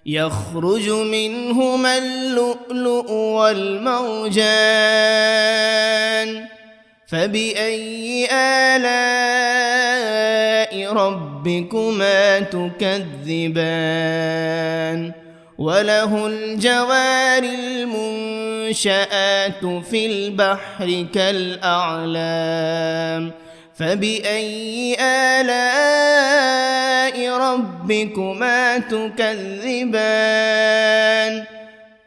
يخرج منهما اللؤلؤ والمرجان فبأي آلاء ربكما تكذبان وله الجوار المنشآت في البحر كالأعلام فبأي آلاء ربكما تكذبان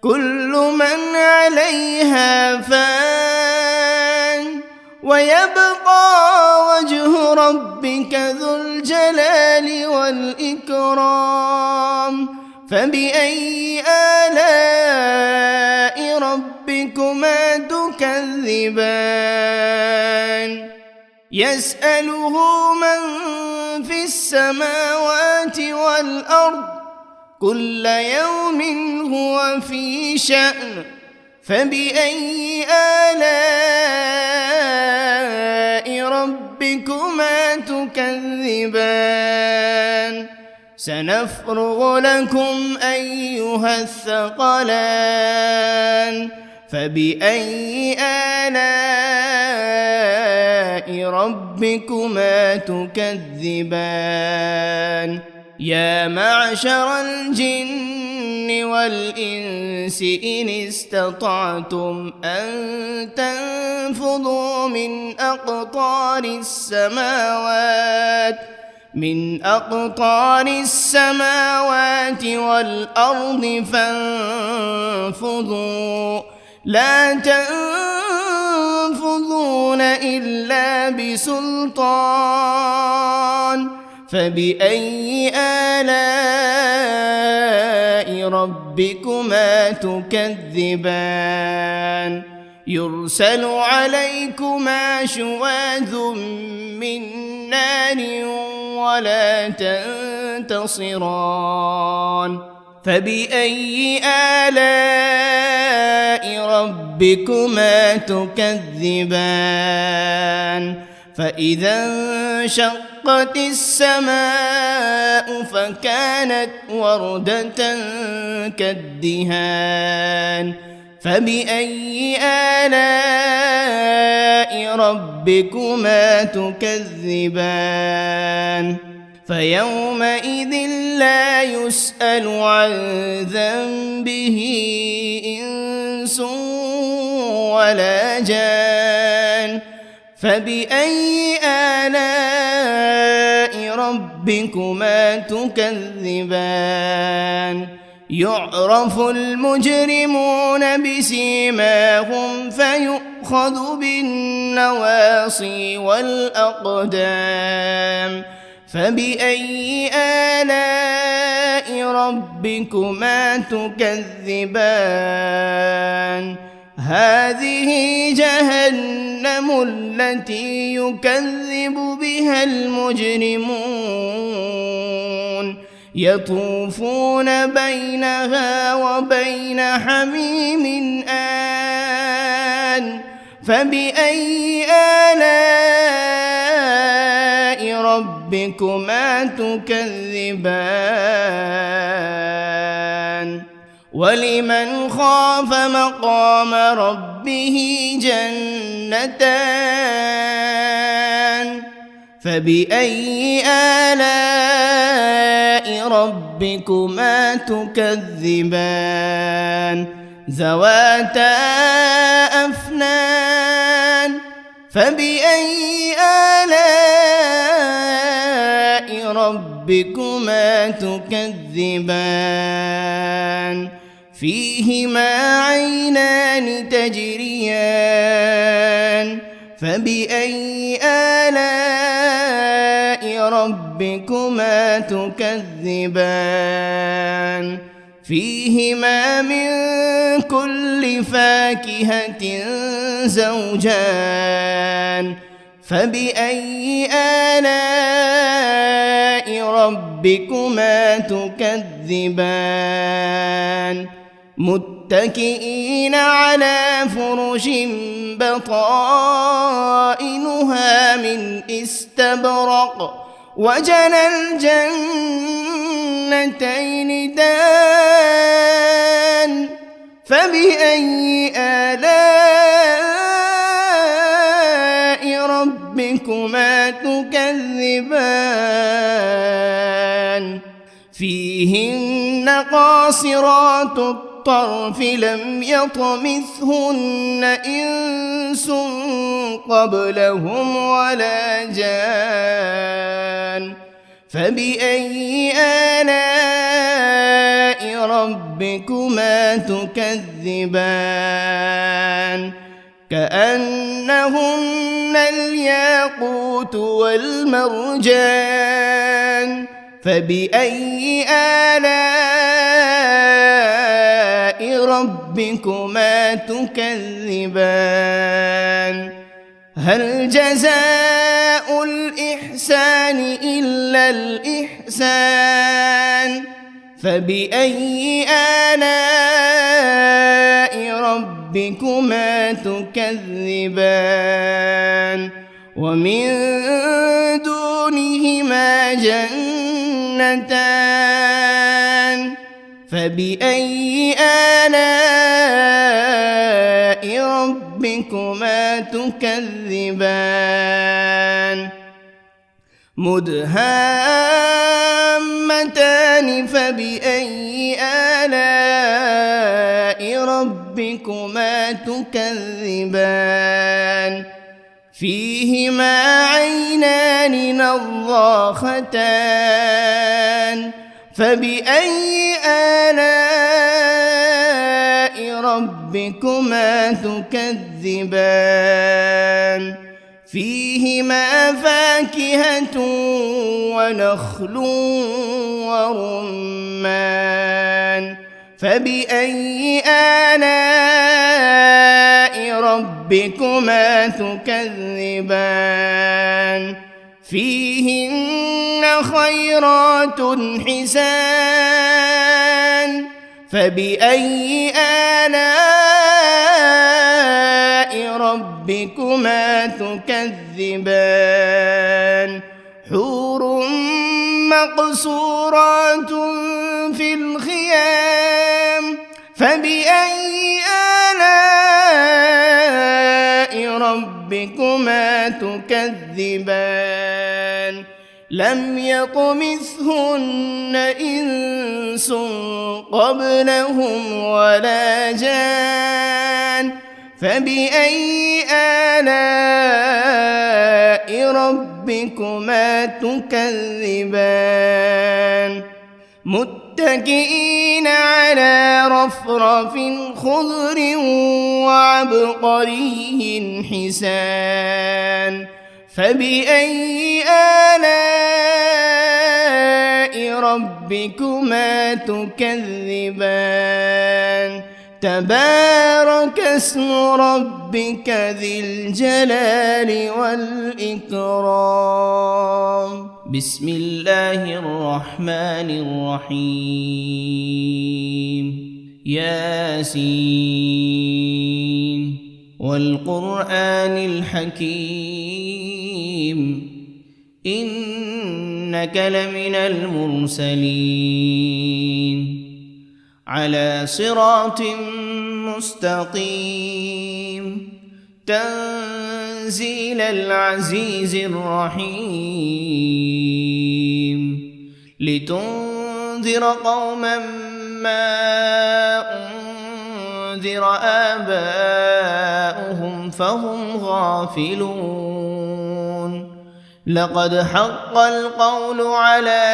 كل من عليها فان ويبقى وجه ربك ذو الجلال والإكرام فبأي آلاء ربكما تكذبان يسأله من في السماوات والأرض كل يوم هو في شأن فبأي آلاء ربكما تكذبان سنفرغ لكم أيها الثقلان فبأي آلاء ربكما تكذبان يا معشر الجن والإنس إن استطعتم أن تنفذوا من أقطار السماوات والأرض فانفذوا لا تنفذون إلا بسلطان فبأي آلاء ربكما تكذبان يرسل عليكما شواذ من نار ولا تنتصران فبأي آلاء ربكما تكذبان فإذا انشقت السماء فكانت وردة كالدهان فبأي آلاء ربكما تكذبان فيومئذ لا يسأل عن ذنبه إنس ولا جان فبأي آلاء ربكما تكذبان يعرف المجرمون بسيماهم فيؤخذ بالنواصي والأقدام فبأي آلاء ربكما تكذبان هذه جهنم التي يكذب بها المجرمون يطوفون بينها وبين حميم آن فبأي آلاء ربكما تكذبان ولمن خاف مقام ربه جنتان فبأي آلاء ربكما تكذبان ذواتا أفنان فبأي آلاء ربكما تكذبان فيهما عينان تجريان فبأي آلاء ربكما تكذبان فيهما من كل فاكهة زوجان فبأي آلاء ربكما تكذبان متكئين على فرش بطائنها من استبرق وجنى الجنتين دان فبأي آلاء ربكما تكذبان فيهن قاصرات الطرف لم يطمثهن إنس قبلهم ولا جان فبأي آلاء ربكما تكذبان كأنهن الياقوت والمرجان فبأي آلاء ربكما تكذبان هل جزاء الإحسان إلا الإحسان فبأي آلاء ربكما تكذبان ومن دونهما جنتان فبأي آلاء ربكما تكذبان مدهامتان فبأي آلاء ربكما تكذبان فيهما عينان نضاختان فبأي آلاء ربكما تكذبان فيهما فاكهة ونخل ورمان فبأي آلاء ربكما تكذبان فيهن خيرات حسان فبأي آلاء ربكما تكذبان حور مقصورات في الخيام فبأي آلاء ربكما تكذبان لم يطمثهن إنس قبلهم ولا جان فبأي آلاء ربكما تكذبان متكئين على رفرف خضر وعبقري حسان فبأي آلاء ربكما تكذبان تبارك اسم ربك ذي الجلال والإكرام. بسم الله الرحمن الرحيم. ياسين والقرآن الحكيم إنك لمن المرسلين على صراط مستقيم تنزيل العزيز الرحيم لتنذر قوما ما أنذر آباؤهم فهم غافلون لقد حق القول على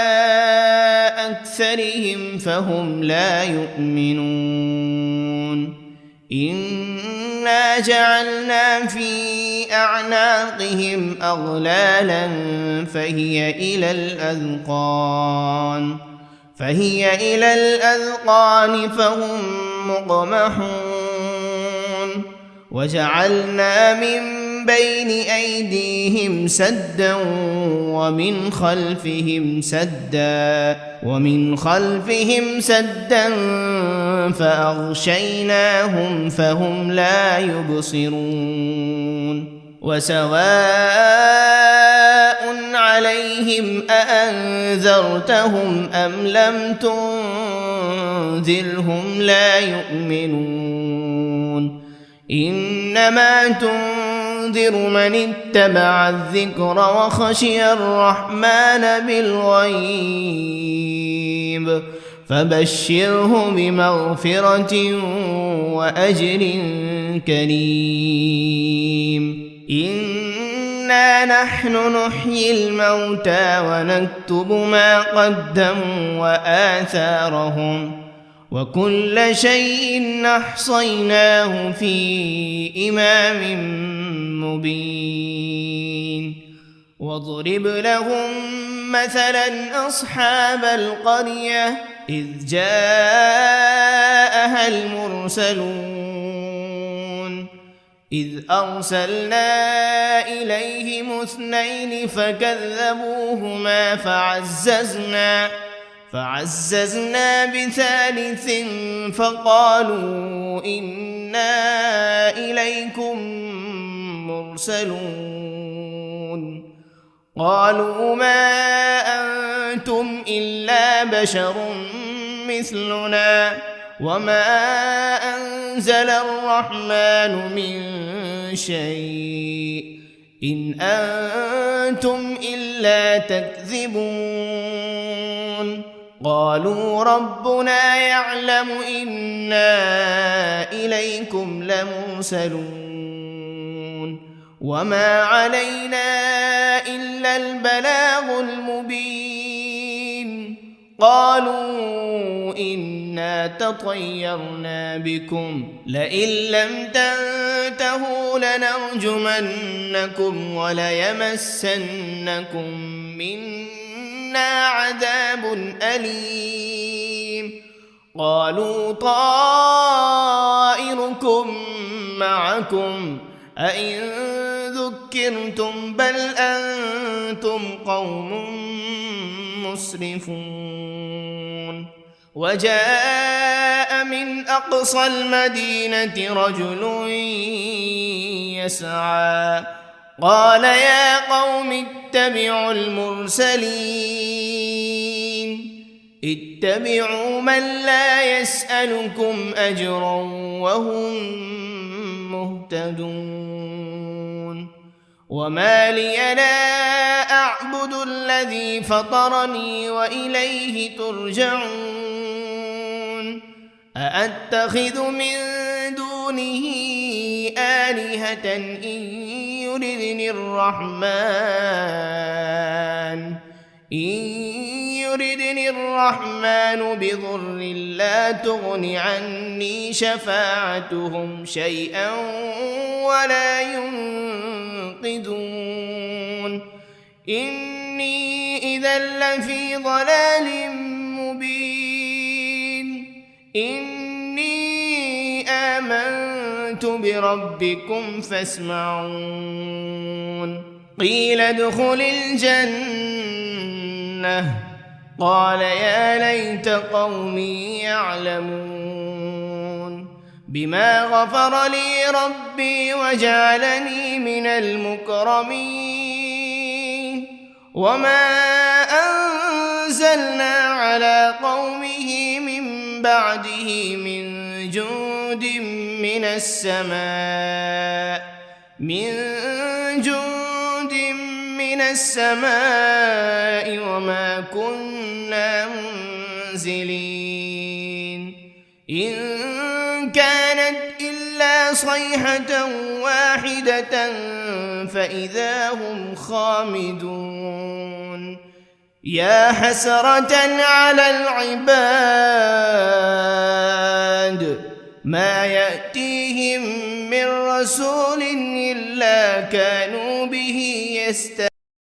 أكثرهم فهم لا يؤمنون إنا جعلنا في أعناقهم أغلالا فهي إلى الأذقان فهم مقمحون وجعلنا من بين أيديهم سدا ومن خلفهم سدا فأغشيناهم فهم لا يبصرون وسواء عليهم أأنذرتهم أم لم تنذرهم لا يؤمنون إنما تنذر من اتبع الذكر وخشي الرحمن بالغيب فبشره بمغفرة وأجر كريم. إنا نحن نحيي الموتى ونكتب ما قدموا وآثارهم وكل شيء أحصيناه في إمام مبين. واضرب لهم مثلا أصحاب القرية إذ جاءها المرسلون إذ أرسلنا إليهم 2 فكذبوهما فعززنا ب3 فقالوا إنا إليكم مرسلون قالوا ما أنتم إلا بشر مثلنا وما أنزل الرحمن من شيء إن أنتم إلا تكذبون قالوا ربنا يعلم إنا إليكم لمرسلون وما علينا إلا البلاغ المبين. قالوا إنا تطيرنا بكم لئن لم تنتهوا لنرجمنكم وليمسنكم منا عذاب أليم. قالوا طائركم معكم أئن ذكرتم بل أنتم قوم مسرفون. وجاء من أقصى المدينة رجل يسعى قال يا قوم اتبعوا المرسلين اتبعوا من لا يسألكم أجرا وهم مهتدون. وما لي لا أعبد الذي فطرني وإليه ترجعون. أأتخذ من دونه آلهة إن يردني الرحمن بضر لا تغن عني شفاعتهم شيئا ولا ينقذون. إني إذا لفي ضلال إني آمنت بربكم فاسمعون قيل ادخل الجنة قال يا ليت قومي يعلمون بما غفر لي ربي وجعلني من المكرمين وما أنزلنا على قومه من بعده من جند من السماء وما كنا منزلين إن كانت إلا صيحة واحدة فإذا هم خامدون يا حسرة على العباد ما يأتيهم من رسول إلا كانوا به يستهزئون